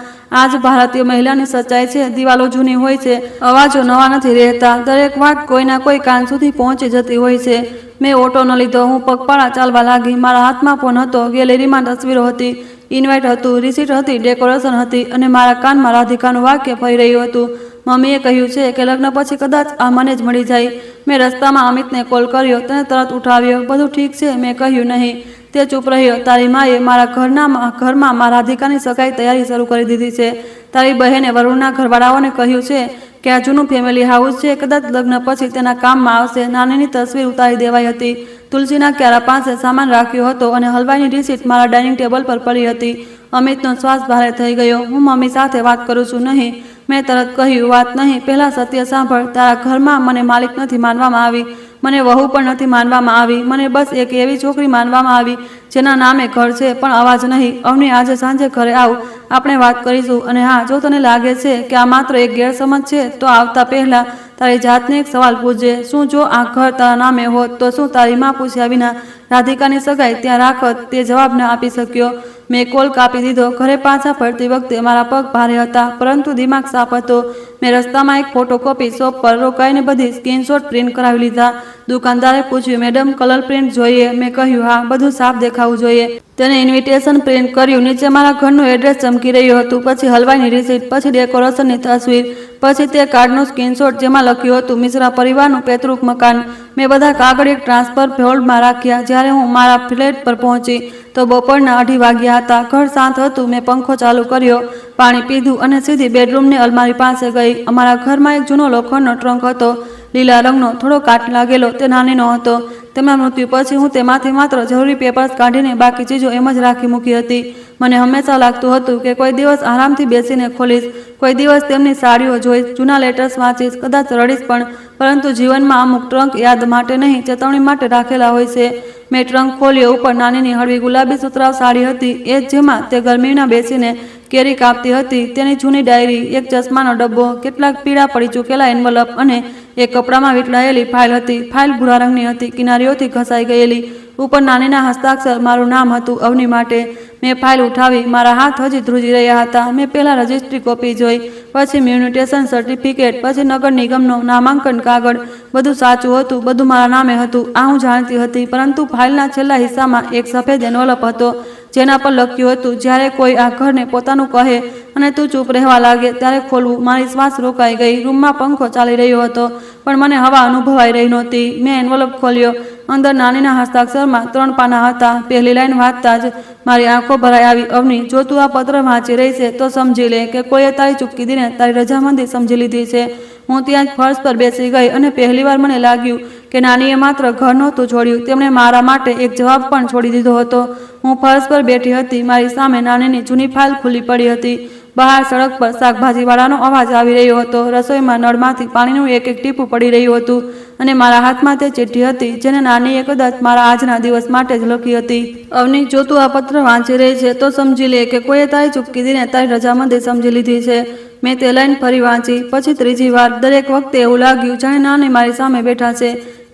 આજ ભારતીય મહિલાની સચ્ચાઈ છે. દિવાલો જૂની હોય છે, અવાજો નવા નથી રહેતા. દરેક વાત કોઈના કોઈ કાન સુધી પહોંચી જતી હોય છે. મેં ઓટો ન લીધો. હું પગપાળા ચાલવા લાગી. મારા હાથમાં ફોન હતો. ગેલેરીમાં તસવીરો હતી, ઇન્વાઇટ હતું, રિસીટ હતી, ડેકોરેશન હતી અને મારા કાનમાં રાધિકાનું વાક્ય ફરી રહ્યું હતું. મમ્મીએ કહ્યું છે કે લગ્ન પછી કદાચ આ મને જ મળી જાય. મેં રસ્તામાં અમિતને કોલ કર્યો. તેને તરત ઉઠાવ્યો. બધું ઠીક છે? મેં કહ્યું, નહીં. તે ચૂપ રહ્યો. તારી માએ મારા ઘરમાં મારા રાધિકાની સગાઈ તૈયારી શરૂ કરી દીધી છે. તારી બહેને વરુણના ઘરવાળાઓને કહ્યું છે કે આ જૂનું ફેમિલી હાઉસ છે, કદાચ લગ્ન પછી તેના કામમાં આવશે. નાનીની તસવીર ઉતારી દેવાઈ હતી. તુલસીના ક્યારા પાસે સામાન રાખ્યો હતો અને હલવાઈની રિસીટ મારા ડાઇનિંગ ટેબલ પર પડી હતી. અમિતનો શ્વાસ ભારે થઈ ગયો. હું મમ્મી સાથે વાત કરું છું. નહીં, મેં તરત કહ્યું, વાત નહીં, પહેલાં સત્ય સાંભળ. તારા ઘરમાં મને માલિક નથી માનવામાં આવી, મને વહુ પણ નથી માનવામાં આવી. મને બસ એક એવી છોકરી માનવામાં આવી જેના નામે ઘર છે પણ અવાજ નહીં. અવની, આજે સાંજે ઘરે આવ, આપણે વાત કરીશું. અને હા, જો તને લાગે છે કે આ માત્ર એક ગેરસમજ છે તો આવતા પહેલા તારી જાતને એક સવાલ પૂછજે. શું જો આ ઘર તારા નામે હોત તો શું તારી માં પૂછ્યા વિના રાધિકાની સગાઈ ત્યાં રાખત? તે જવાબ ન આપી શક્યો. મેં કોલ કાપી દીધો. ઘરે પાછા ફરતી વખતે મારા પગ ભારે હતા, પરંતુ દિમાગ સાફ હતો. મેં રસ્તામાં એક ફોટોકોપી શોપ પર રોકાઈને બધી સ્ક્રીનશોટ પ્રિન્ટ કરાવી લીધા. દુકાનદારે પૂછ્યું, મેડમ કલર પ્રિન્ટ જોઈએ? મેં કહ્યું, હા, બધું સાફ દેખાવું જોઈએ. તેને ઇન્વિટેશન પ્રિન્ટ કર્યું. નીચે મારા ઘરનું એડ્રેસ ચમકી રહ્યું હતું, પછી હલવાઈની રિસીટ, પછી ડેકોરેશનની તસવીર, પછી તે કાર્ડનું સ્ક્રીનશોટ જેમાં લખ્યું હતું મિશ્રા પરિવારનું પૈતૃક મકાન. મેં બધા કાગળ એક ટ્રાન્સફર હોલ્ડમાં રાખ્યા. જ્યારે હું મારા ફ્લેટ પર પહોંચી તો બપોરના 2:30 વાગ્યા હતા. ઘર શાંત હતું. મેં પંખો ચાલુ કર્યો, પાણી પીધું અને સીધી બેડરૂમની અલમારી પાસે ગઈ. અમારા ઘરમાં એક જૂનો લોખંડનો ટ્રંક હતો, લીલા રંગનો, થોડો કાટ લાગેલો. તે નાનીનો હતો. તેમના મૃત્યુ પછી હું તેમાંથી માત્ર જરૂરી પેપર્સ કાઢીને બાકી ચીજો એમ જ રાખી મૂકી હતી. મને હંમેશા લાગતું હતું કે કોઈ દિવસ આરામથી બેસીને ખોલીશ, કોઈ દિવસ તેમની સાડીઓ જોઈશ, જૂના લેટર્સ વાંચીશ, કદાચ રડીશ પણ. પરંતુ જીવનમાં અમુક ટ્રંક યાદ માટે નહીં, ચેતવણી માટે રાખેલા હોય છે. મેં ટ્રંક ખોલ્યો. ઉપર નાનીની હળવી ગુલાબી સુતરાઉ સાડી હતી, એ જ જેમાં તે ગરમીમાં બેસીને કેરી કાપતી હતી. તેની જૂની ડાયરી, એક ચશ્માનો ડબ્બો, કેટલાક પીળા પડી ચૂકેલા એન્વલપ અને એક કપડામાં વીંટળાયેલી ફાઇલ હતી. ફાઇલ ભૂરા રંગની હતી, કિનારીઓથી ઘસાઈ ગયેલી. ઉપર નાનીના હસ્તાક્ષર, મારું નામ હતું અવની માટે. મેં ફાઇલ ઉઠાવી. મારા હાથ હજી ધ્રુજી રહ્યા હતા. મેં પહેલાં રજિસ્ટ્રી કોપી જોઈ, પછી મ્યુનિટેશન સર્ટિફિકેટ, પછી નગર નિગમનો નામાંકન કાગળ. બધું સાચું હતું, બધું મારા નામે હતું. આ હું જાણતી હતી. પરંતુ ફાઇલના છેલ્લા હિસ્સામાં એક સફેદ એન્વલપ હતો જેના પર લખ્યું હતું, જ્યારે કોઈ આ ઘરને પોતાનું કહે અને તું ચૂપ રહેવા લાગે ત્યારે ખોલવું. મારી શ્વાસ રોકાઈ ગઈ. રૂમમાં પંખો ચાલી રહ્યો હતો પણ મને હવા અનુભવાઈ રહી નહોતી. મેં એન્વલપ ખોલ્યો. અંદર નાનીના હસ્તાક્ષરમાં 3 પાના હતા. પહેલી લાઈન વાંચતા જ મારી આંખો ભરાઈ આવી. અવની, જો તું આ પત્ર વાંચી રહી છે તો સમજી લે કે કોઈએ તારી ચૂપકી દીને તારી રજામંદી સમજી લીધી છે. હું ત્યાં જ ફર્શ પર બેસી ગઈ અને પહેલીવાર મને લાગ્યું કે નાનીએ માત્ર ઘર નહોતું છોડ્યું, તેમણે મારા માટે એક જવાબ પણ છોડી દીધો હતો. હું ફર્શ પર બેઠી હતી. મારી સામે નાનીની જૂની ફાઇલ ખુલ્લી પડી હતી. બહાર સડક પર શાકભાજીવાળાનો અવાજ આવી રહ્યો હતો. રસોઈમાં નળમાંથી પાણીનું એક એક ટીપું પડી રહ્યું હતું અને મારા હાથમાં તે ચિઠ્ઠી હતી જેને નાનીએ કદાચ મારા આજના દિવસ માટે જ લખી હતી. અવની, જો તું આ પત્ર વાંચી રહી છે તો સમજી લે કે કોઈએ તારી ચૂપકી દીને તારી રજામંદી સમજી લીધી છે. મેં તે લાઈન ફરી વાંચી, પછી ત્રીજી વાર. દરેક વખતે એવું લાગ્યું જાણે નાની મારી સામે બેઠા છે.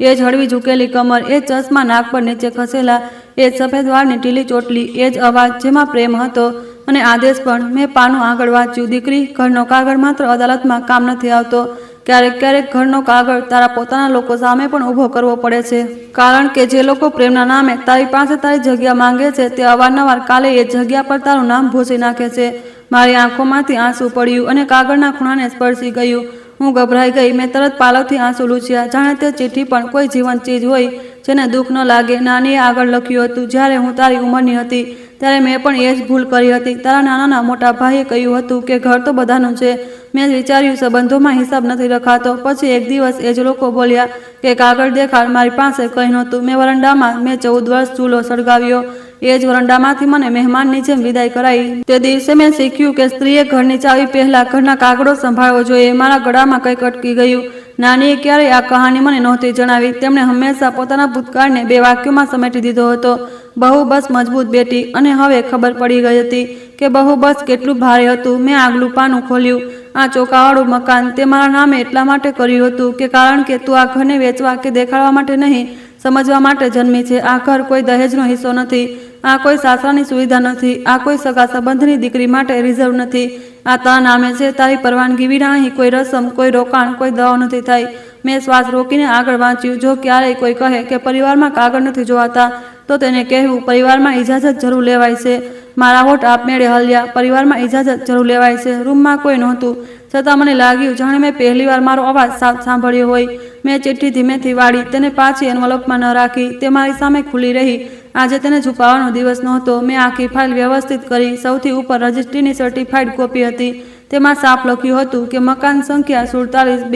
એ જ હળવી ઝૂકેલી કમર, એ જ ચશ્મા નાક પર નીચે ખસેલા, એ જ સફેદ વાળની ઢીલી ચોટલી, એ જ અવાજ જેમાં પ્રેમ હતો અને આદેશ પણ. મેં પાનું આગળ વાંચ્યું. દીકરી, ઘરનો કાગળ માત્ર અદાલતમાં કામ નથી આવતો. ક્યારેક ક્યારેક ઘરનો કાગળ તારા પોતાના લોકો સામે પણ ઊભો કરવો પડે છે. કારણ કે જે લોકો પ્રેમના નામે તારી પાસે તારી જગ્યા માંગે છે તે અવારનવાર કાલે એ જગ્યા પર તારું નામ ભૂંસી નાખે છે. મારી આંખોમાંથી આંસુ પડ્યું અને કાગળના ખૂણાને સ્પર્શી ગયું. હું ગભરાઈ ગઈ. મેં તરત પાલવથી આંસુ લૂછ્યા, જાણે તે ચિઠ્ઠી પણ કોઈ જીવંત ચીજ હોય જેને દુઃખ ન લાગે. નાનીએ આગળ લખ્યું હતું, જ્યારે હું તારી ઉંમરની હતી ત્યારે મેં પણ એ જ ભૂલ કરી હતી. તારા નાના મોટા ભાઈએ કહ્યું હતું કે ઘર તો બધાનું છે. મેં વિચાર્યું સંબંધોમાં હિસાબ નથી રખાતો. પછી એક દિવસ એ જ લોકો બોલ્યા કે કાગળ દેખાડ. મારી પાસે કંઈ નહોતું. મેં વરંડામાં 14 વર્ષ ચૂલો સળગાવ્યો. એ જ વરંડામાંથી મને મહેમાનની જેમ વિદાય કરાઈ. તે દિવસે મેં શીખ્યું કે સ્ત્રીએ ઘરની ચાવી પહેલા ઘરના કાગળો સંભાળવો જોઈએ. મારા ગળામાં કંઈક અટકી ગયું. નાનીએ ક્યારેય આ કહાની મને નહોતી જણાવી. તેમણે હંમેશા પોતાના ભૂતકાળને 2 વાક્યોમાં સમેટી દીધો હતો, બહુ બસ મજબૂત બેટી. અને હવે ખબર પડી ગઈ હતી કે બહુ બસ કેટલું ભારે હતું. મેં આગલું પાનું ખોલ્યું. આ ચોકાવાળું મકાન તે મારા નામે એટલા માટે કર્યું હતું કે કારણ કે તું આ ઘરને વેચવા કે દેખાડવા માટે નહીં, સમજવા માટે જન્મી છે. આ ઘર કોઈ દહેજનો હિસ્સો નથી. આ કોઈ સાસરાની સુવિધા નથી. આ કોઈ સગા સંબંધની દીકરી માટે રિઝર્વ નથી. આ તારા નામે છે. તારી પરવાનગી વિના અહીં કોઈ રસમ, કોઈ રોકાણ, કોઈ દવા નથી થઈ. મેં શ્વાસ રોકીને આગળ વાંચ્યું. જો ક્યારેય કોઈ કહે કે પરિવારમાં કાગળ નથી જોવાતા તો તેને કહેવું, પરિવારમાં ઇજાજત જરૂર લેવાય છે. મારા હોઠ આપમેળે હલ્યા. પરિવારમાં ઇજાજત જરૂર લેવાય છે. રૂમમાં કોઈ નહોતું, છતાં મને લાગ્યું જાણે મેં પહેલીવાર મારો અવાજ સાંભળ્યો હોય. મેં ચિઠ્ઠી ધીમેથી વાળી. તેને પાછી એન્વલપમાં ન રાખી. તે મારી સામે ખુલ્લી રહી. આજે તેને છુપાવવાનો દિવસ નહોતો. મેં આખી ફાઇલ વ્યવસ્થિત કરી. સૌથી ઉપર રજિસ્ટ્રીની સર્ટિફાઈડ કોપી હતી. તેમાં સાફ લખ્યું હતું કે મકાન સંખ્યા 47B,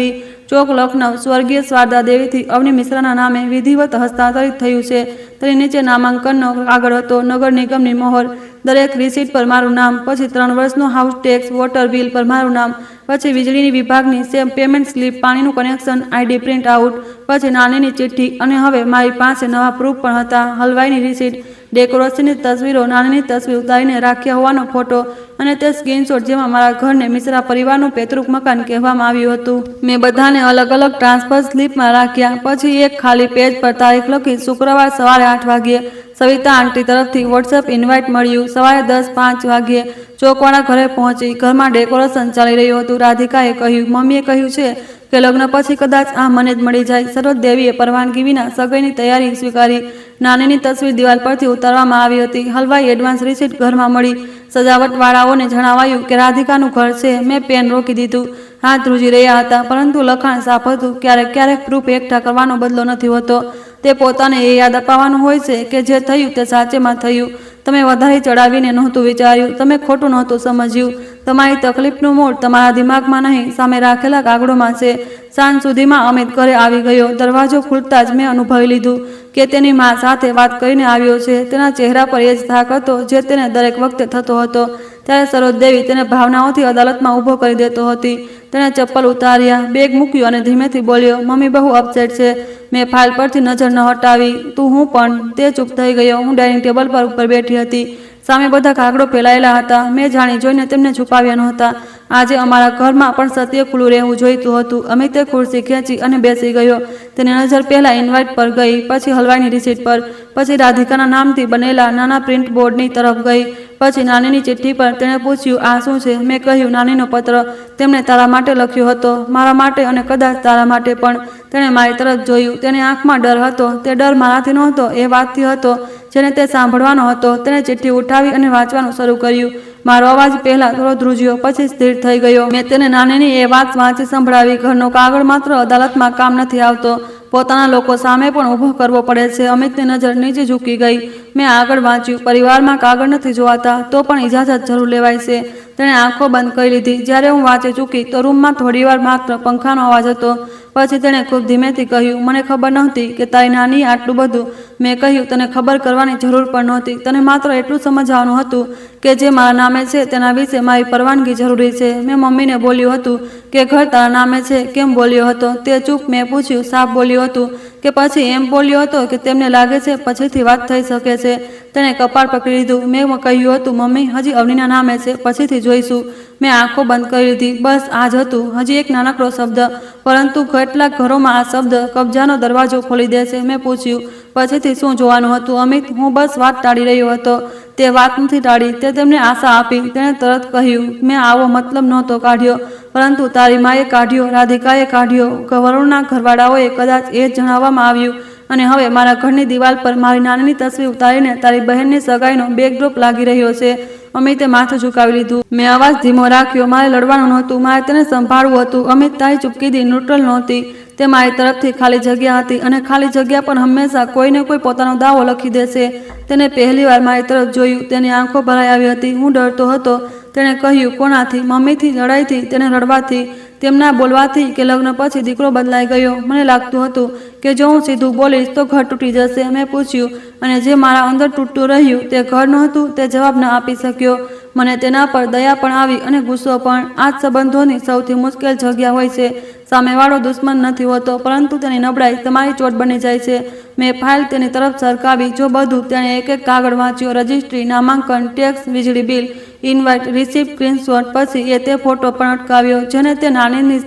ચોક, લખનઉ, સ્વર્ગીય શારદા દેવીથી અવની મિશ્રાના નામે વિધિવત હસ્તાંતરિત થયું છે. તેની નીચે નામાંકનનો કાગળ હતો, નગર નિગમની મોહર, દરેક રિસીટ પર મારું નામ, પછી 3 વર્ષનો હાઉસ ટેક્સ, વોટર બિલ પર મારું નામ, પછી વીજળીની વિભાગની પેમેન્ટ સ્લીપ, પાણીનું કનેક્શન, ID પ્રિન્ટ આઉટ, પછી નાનીની ચિઠ્ઠી. અને હવે મારી પાસે નવા પ્રૂફ પણ હતા. હલવાઈની રિસીટ, ડેકોરેશનની તસવીરો, નાનીની તસવીર ઉતારીને રાખ્યા હોવાનો ફોટો અને તે સ્ક્રીનશોટ જેમાં મારા ઘરને મિશ્રા પરિવારનું પૈતૃક મકાન કહેવામાં આવ્યું હતું. મેં બધાને અલગ અલગ ટ્રાન્સફર સ્લીપમાં રાખ્યા. પછી એક ખાલી પેજ પર તારીખ લખી, શુક્રવાર સવારે 8 વાગ્યે. સવિતા આંટી તરફથી વોટ્સએપ ઇન્વાઇટ મળ્યું. સવારે 10:05 વાગ્યે ચોકવાળા ઘરે પહોંચી. ઘરમાં ડેકોરેશન ચાલી રહ્યું હતું. રાધિકાએ કહ્યું, મમ્મીએ કહ્યું છે કે લગ્ન પછી કદાચ આ મને જ મળી જાય. સરોજ દેવીએ પરવાનગી વિના સગાઈની તૈયારી સ્વીકારી. નાનીની તસવીર દિવાલ પરથી ઉતારવામાં આવી હતી. હલવાઈ એડવાન્સ રિસીટ ઘરમાં મળી. સજાવટવાળાઓને જણાવાયું કે રાધિકાનું ઘર છે. મેં પેન રોકી દીધું. હાથ ધ્રુજી રહ્યા હતા, પરંતુ લખાણ સાફ હતું. ક્યારેક ક્યારેક પ્રૂફ એકઠા કરવાનો બદલો નથી હોતો. તે પોતાને એ યાદ અપાવવાનું હોય છે કે જે થયું તે સાચેમાં થયું. તમે વધારે ચડાવીને નહોતું વિચાર્યું. તમે ખોટું નહોતું સમજ્યું. તમારી તકલીફનું મૂળ તમારા દિમાગમાં નહીં, સામે રાખેલા કાગળોમાં છે. સાંજ સુધીમાં અમિત ઘરે આવી ગયો. દરવાજો ખુલતા જ મેં અનુભવી લીધું કે તેની મા સાથે વાત કરીને આવ્યો છે. તેના ચહેરા પર એ જ થાક હતો જે તેને દરેક વખતે થતો હતો. ત્યારે સરોજ દેવી તેને ભાવનાઓથી અદાલતમાં ઊભો કરી દેતો હતી. તેણે ચપ્પલ ઉતાર્યા, બેગ મૂક્યો અને ધીમેથી બોલ્યો, મમ્મી બહુ અપસેટ છે. મેં ફાઇલ પરથી નજર ન હટાવી. તું હું પણ. તે ચૂપ થઈ ગયો. હું ડાઇનિંગ ટેબલ પર ઉપર બેઠી હતી. સામે બધા કાગળો ફેલાયેલા હતા. મેં જાણી જોઈને તેમને છુપાવ્યા નહોતા. આજે અમારા ઘરમાં પણ સત્ય ખુલ્લું રહેવું જોઈતું હતું. અમિતે ખુરશી ખેંચી અને બેસી ગયો. તેની નજર પહેલા ઇન્વાઇટ પર ગઈ, પછી હલવાઈની રિસીટ પર, પછી રાધિકાના નામથી બનેલા નાના પ્રિન્ટ બોર્ડની તરફ ગઈ, પછી નાનીની ચિઠ્ઠી પર. તેણે પૂછ્યું, આ શું છે? મેં કહ્યું, નાનીનો પત્ર. તેમણે તારા માટે લખ્યો હતો. મારા માટે અને કદાચ તારા માટે પણ. તેણે મારી તરફ જોયું. તેની આંખમાં ડર હતો. તે ડર મારાથી નહોતો, એ વાતથી હતો જેને તે સાંભળવાનો હતો. તેણે ચિઠ્ઠી ઉઠાવી અને વાંચવાનું શરૂ કર્યું. મારો અવાજ પહેલા થોડો ધ્રુજ્યો, પછી સ્થિર થઈ ગયો. મેં તેને નાનીની એ વાત વાંચી સંભળાવી. ઘરનો કાગળ માત્ર અદાલતમાં કામ નથી આવતો, પોતાના લોકો સામે પણ ઊભો કરવો પડે છે. અમિતની નજર નીચે ઝૂકી ગઈ. મેં આગળ વાંચ્યું. પરિવારમાં કાગળ નથી જોવાતા, તો પણ ઇજાજત જરૂર લેવાય છે. તેણે આંખો બંધ કરી લીધી. જ્યારે હું વાંચી ચૂકી તો રૂમમાં થોડીવાર માત્ર પંખાનો અવાજ હતો. પછી તેણે ખૂબ ધીમેથી કહ્યું, મને ખબર નહોતી કે તારી નાનીએ આટલું બધું. મેં કહ્યું, તને ખબર કરવાની જરૂર પણ નહોતી. તને માત્ર એટલું સમજવાનું હતું કે જે મારા નામે છે તેના વિશે મારી પરવાનગી જરૂરી છે. મેં મમ્મીને બોલ્યું હતું કે ઘર તારા નામે છે. કેમ બોલ્યો હતો? તે ચૂપ. મેં પૂછ્યું, સાફ બોલ્યો હતું કે પછી એમ બોલ્યો હતો કે તેમને લાગે છે પછીથી વાત થઈ શકે છે? તેણે કપાળ પકડી લીધું. મેં કહ્યું હતું, મમ્મી, હજી અવનીના નામે છે, પછીથી જોઈશું. મેં આંખો બંધ કરી લીધી. બસ આ જ હતું. હજી એક નાનકડો શબ્દ, પરંતુ કેટલાક ઘરોમાં આ શબ્દ કબજાનો દરવાજો ખોલી દે છે. મેં પૂછ્યું, પછીથી શું જોવાનું હતું? અમિત, હું બસ વાત ટાળી રહ્યો હતો. તે વાત નથી ટાળી, તે તેમને આશા આપી. તેણે તરત કહ્યું, મેં આવો મતલબ નહોતો કાઢ્યો, પરંતુ તારી માએ કાઢ્યો, રાધિકાએ કાઢ્યો, વરુણના ઘરવાળાઓએ. કદાચ એ જ જણાવવામાં આવ્યું. અને હવે મારા ઘરની દિવાલ પર મારી નાનીની તસવીર ઉતારીને તારી બહેનની સગાઈનો બેકડ્રોપ લાગી રહ્યો છે. અમિતે માથું ઝુકાવી લીધું. મેં અવાજ ધીમો રાખ્યો. મારે લડવાનું નહોતું, મારે તેને સંભાળવું હતું. અમિત, તારી ચૂપકીદી ન્યુટ્રલ નહોતી. તે મારી તરફથી ખાલી જગ્યા હતી, અને ખાલી જગ્યા પર હંમેશા કોઈને કોઈ પોતાનો દાવો લખી દેશે. તેને પહેલીવાર મારી તરફ જોયું. તેની આંખો ભરાઈ આવી હતી. હું ડરતો હતો. તેણે કહ્યું, કોનાથી? મમ્મીથી? લડાઈથી? તેને રડવાથી? તેમના બોલવાથી? કે લગ્ન પછી દીકરો બદલાઈ ગયો? મને લાગતું હતું કે જો હું સીધું બોલીશ તો ઘર તૂટી જશે. મેં પૂછ્યું, અને જે મારા અંદર તૂટતું રહ્યું તે ઘર નહોતું? તે જવાબ ન આપી શક્યો. મને તેના પર દયા પણ આવી અને ગુસ્સો પણ. આ જ સંબંધોની સૌથી મુશ્કેલ જગ્યા હોય છે. સામેવાળો દુશ્મન નથી હોતો, પરંતુ તેની નબળાઈ તમારી ચોટ બની જાય છે. મેં ફાઇલ તેની તરફ સરકાવી. જો બધું. તેણે એક એક કાગળ વાંચ્યો. રજિસ્ટ્રી, નામાંકન, ટેક્સ, વીજળી બિલ, ઇન્વાઇટ, રિસિપ્ટ, સ્ક્રીનશોટ. પછી એ તે ફોટો પણ અટકાવ્યો જેને તે નાનીની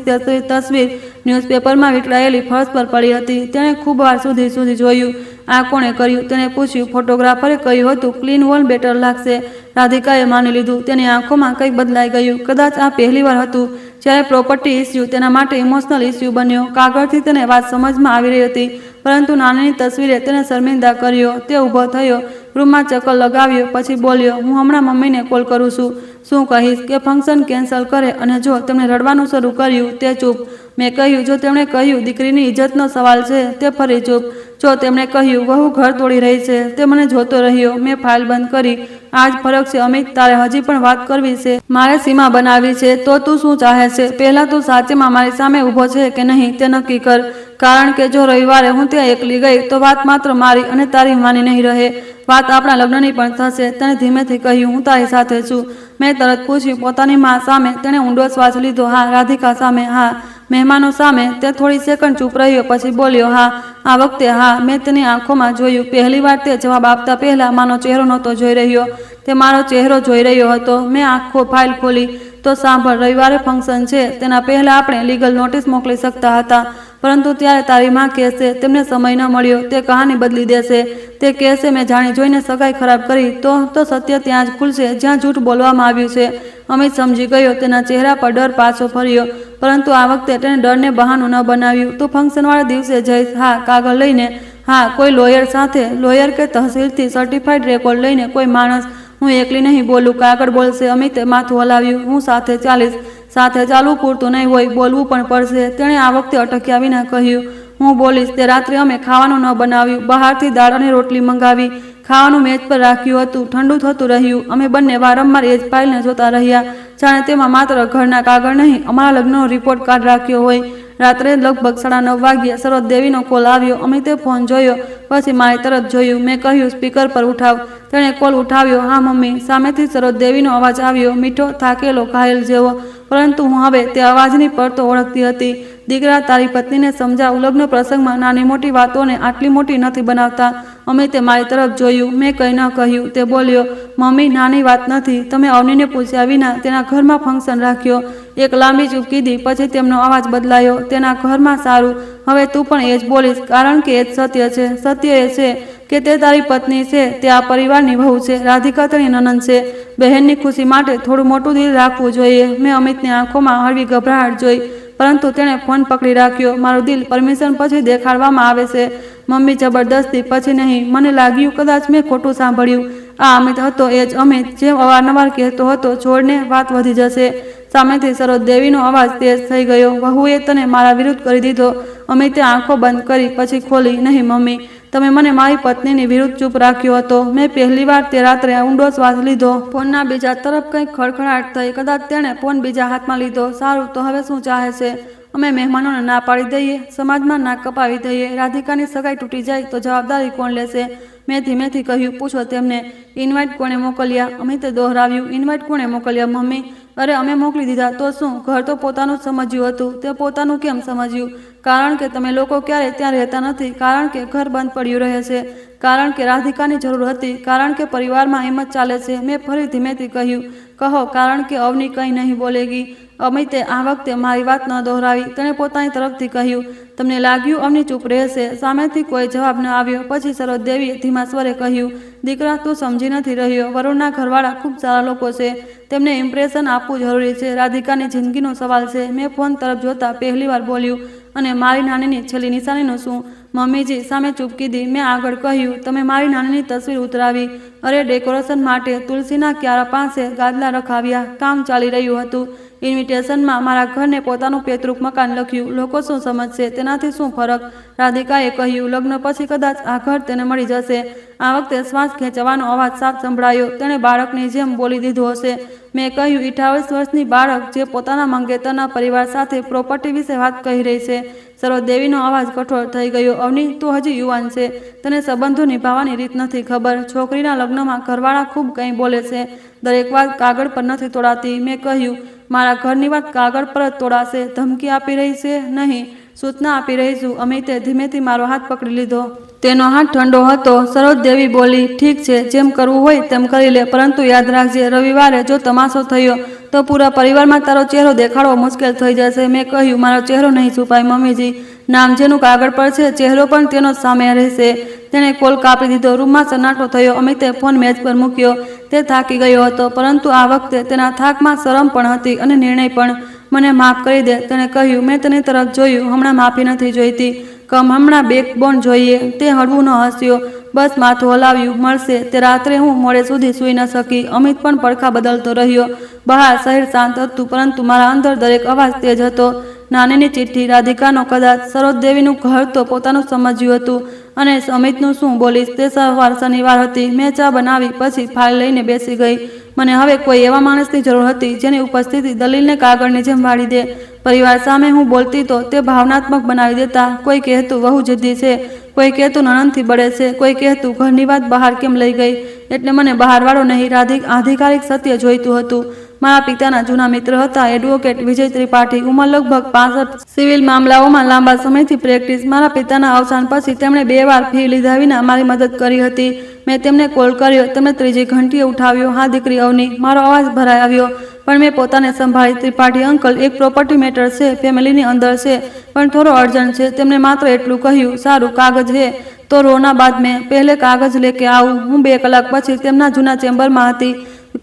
તસવીર ન્યૂઝપેપરમાં વીંટળાયેલી ફર્શ પર પડી હતી. તેણે ખૂબ વાર સુધી જોયું. આ કોણે કર્યું? તેણે પૂછ્યું. ફોટોગ્રાફરે કહ્યું હતું, ક્લીન વોલ બેટર લાગશે. રાધિકાએ માની લીધું. તેની આંખોમાં કંઈક બદલાઈ ગયું. કદાચ આ પહેલીવાર હતું જ્યારે પ્રોપર્ટી ઇસ્યુ તેના માટે ઇમોશનલ ઇસ્યુ બન્યો. કાગળથી તેને વાત સમજમાં આવી રહી હતી, પરંતુ નાનીની તસવીરે તેને શર્મિંદા કર્યો. તે ઊભો થયો, રૂમમાં ચક્કર લગાવ્યો, પછી બોલ્યો, હું હમણાં મમ્મીને કોલ કરું છું. શું કહીશ? કે ફંક્શન કેન્સલ કરે? અને જો તેમણે રડવાનું શરૂ કર્યું? તે ચૂપ. મેં કહ્યું, જો તેમણે કહ્યું દીકરીની ઇજ્જતનો સવાલ છે? તે ફરી ચૂપ. જો તેમણે કહ્યું વહુ ઘર તોડી રહી છે? તે મને જોતો રહ્યો. મેં ફાઇલ બંધ કરી. આ જ ફરક છે અમિત. તારે હજી પણ વાત કરવી છે. મારે સીમા બનાવવી છે. તો તું શું ચાહે છે? પહેલાં તું સાચેમાં મારી સામે ઊભો છે કે નહીં તે નક્કી કર. કારણ કે જો રવિવારે હું ત્યાં એકલી ગઈ તો વાત માત્ર મારી અને તારી માની નહીં રહે. વાત આપણા લગ્નની પણ થશે. તેણે ધીમેથી કહ્યું, હું તારી સાથે છું. મેં તરત પૂછ્યું, પોતાની મા સામે? તેણે ઊંડો શ્વાસ લીધો. હા. રાધિકા સામે? હા. મહેમાનો સામે? તે થોડી સેકન્ડ ચૂપ રહ્યો, પછી બોલ્યો, હા. આ વખતે હા. મેં તેની આંખોમાં જોયું. પહેલીવાર તે જવાબ આપતા પહેલા માનો ચહેરો નહોતો જોઈ રહ્યો, તે મારો ચહેરો જોઈ રહ્યો હતો. મેં આંખો ફાઇલ ખોલી. તો સાંભળ, રવિવારે ફંક્શન છે. તેના પહેલાં આપણે લીગલ નોટિસ મોકલી શકતા હતા. પરંતુ ત્યારે તારી માં કહેશે તેમને સમય ન મળ્યો, તે કહાની બદલી દેશે. તે કહેશે મેં જાણી જોઈને સગાઈ ખરાબ કરી. તો સત્ય ત્યાં જ ખુલશે જ્યાં જૂઠ બોલવામાં આવ્યું છે. અમિત સમજી ગયો. તેના ચહેરા પર ડર પાછો ફર્યો, પરંતુ આ વખતે તેણે ડરને બહાનું ન બનાવ્યું. તું ફંક્શનવાળા દિવસે જઈશ? હા. કાગળ લઈને? હા. કોઈ લોયર સાથે? લોયર કે તહસીલથી સર્ટિફાઈડ રેકોર્ડ લઈને? કોઈ માણસ? હું એકલી નહીં બોલું, કાગળ બોલશે. અમિતે માથું હલાવ્યું. હું સાથે ચાલીશ. સાથે ચાલવું પૂરતું નહીં હોય, બોલવું પણ પડશે. તેણે આ વખતે અટક્યા વિના કહ્યું, હું બોલીશ. તે રાત્રે અમે ખાવાનું ન બનાવ્યું, બહારથી દાળ અને રોટલી મંગાવી. ખાવાનું મેજ પર રાખ્યું હતું. ઠંડુ થતું રહ્યું. અમે બંને વારંવાર એ જ ફાઇલને જોતા રહ્યા, જાણે તેમાં માત્ર ઘરના કાગળ નહીં, અમારા લગ્નનો રિપોર્ટ કાર્ડ રાખ્યો હોય. રાત્રે લગભગ 9:30 વાગ્યે સરોજ દેવીનો કોલ આવ્યો. અમિતે ફોન જોયો, પછી મારી તરફ જોયું. મેં કહ્યું, સ્પીકર પર ઉઠાવ. તેણે કોલ ઉઠાવ્યો. હા મમ્મી. સામેથી સરોજ દેવીનો અવાજ આવ્યો, મીઠો, થાકેલો, ઘાયલ જેવો. પરંતુ હું હવે તે અવાજની પડતો ઓળખતી હતી. દીકરા, તારી પત્નીને સમજાવ, લગ્ન પ્રસંગમાં નાની મોટી વાતોને આટલી મોટી નથી બનાવતા. અમિતે મારી તરફ જોયું. મેં કંઈ ન કહ્યું. તે બોલ્યો, મમ્મી, નાની વાત નથી. તમે અવનીને પૂછ્યા વિના તેના ઘરમાં ફંક્શન રાખ્યો. એક લાંબી ચૂપ કીધી, પછી તેમનો અવાજ બદલાયો. તેના ઘરમાં? સારું, હવે તું પણ એ જ બોલીશ, કારણ કે એ જ સત્ય છે. સત્ય એ છે કે તે તારી પત્ની છે, તે આ પરિવારની વહુ છે. રાધિકા તેની નણંદ છે. બહેનની ખુશી માટે થોડું મોટું દિલ રાખવું જોઈએ. મેં અમિતની આંખોમાં હળવી ગભરાહટ જોઈ, પરંતુ તેણે ફોન પકડી રાખ્યો. મારું દિલ પરમિશન પછી દેખાડવામાં આવે છે મમ્મી, જબરદસ્તી પછી નહીં. મને લાગ્યું કદાચ મેં ખોટું સાંભળ્યું. આ અમિત હતો, એ જ અમિત જે અવારનવાર કહેતો હતો, છોડને, વાત વધી જશે. સામેથી સરોજ દેવીનો અવાજ તેજ થઈ ગયો. વહુએ તને મારા વિરુદ્ધ કરી દીધો. અમિતે આંખો બંધ કરી, પછી ખોલી. નહીં મમ્મી, તમે મને મારી પત્નીની વિરુદ્ધ ચૂપ રાખ્યો હતો. મેં પહેલીવાર તે રાત્રે ઊંડો શ્વાસ લીધો. ફોનના બીજા તરફ કંઈક ખડખડાટ થઈ. કદાચ તેણે ફોન બીજા હાથમાં લીધો. સારું, તો હવે શું ચાહે છે? અમે મહેમાનોને ના પાડી દઈએ? સમાજમાં નાક કપાવી દઈએ? રાધિકાની સગાઈ તૂટી જાય તો જવાબદારી કોણ લેશે? મેં ધીમેથી કહ્યું, પૂછો તેમને. ઇન્વાઇટ કોણે મોકલ્યા? અમિતે દોહરાવ્યું. ઇન્વાઇટ કોણે મોકલ્યા મમ્મી? અરે અમે મોકલી દીધા તો શું? ઘર તો પોતાનું જ સમજ્યું હતું. તે પોતાનું કેમ સમજ્યું? કારણ કે તમે લોકો ક્યારે ત્યાં રહેતા નથી. કારણ કે ઘર બંધ પડ્યું રહે છે. કારણ કે રાધિકાની જરૂર હતી. કારણ કે પરિવારમાં એમ જ ચાલે છે. મેં ફરી ધીમેથી કહ્યું, કહો. કારણ કે અવની કંઈ નહીં બોલેગી. અમિતે આ વખતે મારી વાત ન દોહરાવી. તેણે પોતાની તરફથી કહ્યું, તમને લાગ્યું અવની ચૂપ રહેશે? સામેથી કોઈ જવાબ ન આવ્યો. પછી સરોજ દેવીએ ધીમા સ્વરે કહ્યું, દીકરા, તું સમજી નથી રહ્યો. વરુણના ઘરવાળા ખૂબ સારા લોકો છે. તેમને ઇમ્પ્રેશન આપવું જરૂરી છે. રાધિકાની જિંદગીનો સવાલ છે. મેં ફોન તરફ જોતા પહેલીવાર બોલ્યું, અને મારી નાનીની છેલ્લી નિશાનીનું શું? મમ્મીજી સામે ચૂપ કીધી. મેં આગળ કહ્યું, તમે મારી નાનીની તસવીર ઉતરાવી. અરે, ડેકોરેશન માટે તુલસીના ક્યારા પાસે ગાદલા રખાવ્યા. કામ ચાલી રહ્યું હતું. ઇન્વિટેશનમાં મારા ઘરને પોતાનું પેતૃક મકાન લખ્યું. લોકો શું સમજશે? તેનાથી શું ફરક? રાધિકાએ કહ્યું, લગ્ન પછી કદાચ આ ઘર તેને મળી જશે. આ વખતે શ્વાસ ખેંચવાનો અવાજ સાફ સંભળાયો. તેણે બાળકની જેમ બોલી દીધું હશે. મેં કહ્યું, 28 વર્ષની બાળક જે પોતાના મંગેતરના પરિવાર સાથે પ્રોપર્ટી વિશે વાત કહી રહી છે. સરોજ દેવીનો અવાજ કઠોર થઈ ગયો. અવની, તું હજી યુવાન છે. તને સંબંધો નિભાવવાની રીત નથી ખબર. છોકરીના લગ્નમાં ઘરવાળા ખૂબ કંઈ બોલે છે. દરેક વાત કાગળ પર નથી તોડાતી. મેં કહ્યું, મારા ઘરની વાત કાગળ પર જ તોડાશે. ધમકી આપી રહી છે? નહીં, સૂચના આપી રહી છું. અમિતે ધીમેથી મારો હાથ પકડી લીધો. તેનો હાથ ઠંડો હતો. સરોજ દેવી બોલી, ઠીક છે, જેમ કરવું હોય તેમ કરી લે, પરંતુ યાદ રાખજે, રવિવારે જો તમાશો થયો તો પૂરા પરિવારમાં તારો ચહેરો દેખાડવો મુશ્કેલ થઈ જશે. મેં કહ્યું, મારો ચહેરો નહીં છુપાય મમ્મીજી. નામ જેનું કાગળ પર છે, ચહેરો પણ તેનો જ સામે રહેશે. તેણે કોલ કાપી દીધો. રૂમમાં સન્નાટો થયો. અમિતે ફોન મેજ પર મૂક્યો. તે થાકી ગયો હતો, પરંતુ આ વખતે તેના થાકમાં શરમ પણ હતી અને નિર્ણય પણ. મને માફ કરી દે, તેણે કહ્યું. મેં તેની તરફ જોયું. હમણાં માફી નથી જોઈતી. હમણાં બેકબોન જોઈએ. તે હળવું ન હસ્યો, બસ માથું હલાવ્યું. મળશે. તે રાત્રે હું મોડે સુધી સૂઈ ન શકી. અમિત પણ પડખા બદલતો રહ્યો. બહાર શહેર શાંત હતું, પરંતુ મારા અંદર દરેક અવાજ તેજ હતો. નાનીની ચિઠ્ઠી, રાધિકાનો કદાચ, સરોજ દેવીનું ઘર તો પોતાનું સમજ્યું હતું. અને અમિતનું શું બોલીશ? તે સવાર શનિવાર હતી. મેં ચા બનાવી, પછી ફાઇલ લઈને બેસી ગઈ. મને હવે કોઈ એવા માણસની જરૂર હતી જેની ઉપસ્થિતિ દલીલને કાગળની જેમ વાળી દે. પરિવાર સામે હું બોલતી તો તે ભાવનાત્મક બનાવી દેતા. કોઈ કહેતું વહુ જિદ્દી છે, કોઈ કહેતું નણંદથી બળે છે, કોઈ કહેતું ઘરની વાત બહાર કેમ લઈ ગઈ. એટલે મને બહારવાળો નહીં, આધિકારિક સત્ય જોઈતું હતું. મારા પિતાના જૂના મિત્ર હતા એડવોકેટ વિજય ત્રિપાઠી. ઉંમર લગભગ 65. સિવિલ મામલાઓમાં લાંબા સમયથી પ્રેક્ટિસ. મારા પિતાના અવસાન પછી તેમણે 2 વાર ફી લીધા વિના મારી મદદ કરી હતી. મેં તેમને કોલ કર્યો. તેમણે ત્રીજી ઘંટીએ ઉઠાવ્યો. હા દીકરી અવની. મારો અવાજ ભરાઈ આવ્યો. પણ મેં પોતાને સંભાળી. ત્રિપાઠી અંકલ, એક પ્રોપર્ટી મેટર છે, ફેમિલીની અંદર છે, પણ થોડો અર્જન્ટ છે. તેમણે માત્ર એટલું કહ્યું, સારું, કાગજ હે તો રોના બાદ મેં પહેલે કાગજ લેકે આવું. હું 2 કલાક પછી તેમના જૂના ચેમ્બરમાં હતી.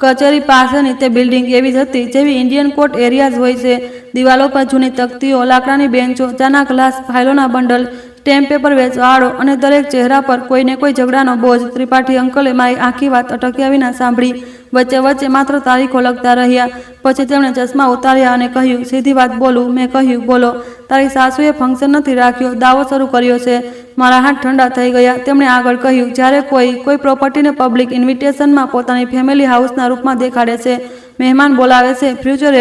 કચેરી પાસેની તે બિલ્ડિંગ એવી જ હતી જેવી ઇન્ડિયન કોર્ટ એરિયાઝ હોય છે. દિવાલો પર જૂની તકતીઓ, લાકડાની બેન્ચો, ચાના ગ્લાસ, ફાઇલોના બંડલ, સ્ટેમ્પ પેપર વેચવાળો અને દરેક ચહેરા પર કોઈને કોઈ ઝઘડાનો બોજ. ત્રિપાઠી અંકલે મારી આખી વાત અટક્યા વિના સાંભળી. વચ્ચે વચ્ચે માત્ર તારીખો લખતા રહ્યા. પછી તેમણે ચશ્મા ઉતાર્યા અને કહ્યું, સીધી વાત બોલું? મેં કહ્યું, બોલો. તારી સાસુએ ફંક્શન નથી રાખ્યો, દાવો શરૂ કર્યો છે. મારા હાથ ઠંડા થઈ ગયા. તેમણે આગળ કહ્યું, જ્યારે કોઈ પ્રોપર્ટીને પબ્લિક ઇન્વિટેશનમાં પોતાની ફેમિલી હાઉસના રૂપમાં દેખાડે છે, મહેમાન બોલાવે છે, ફ્યુચર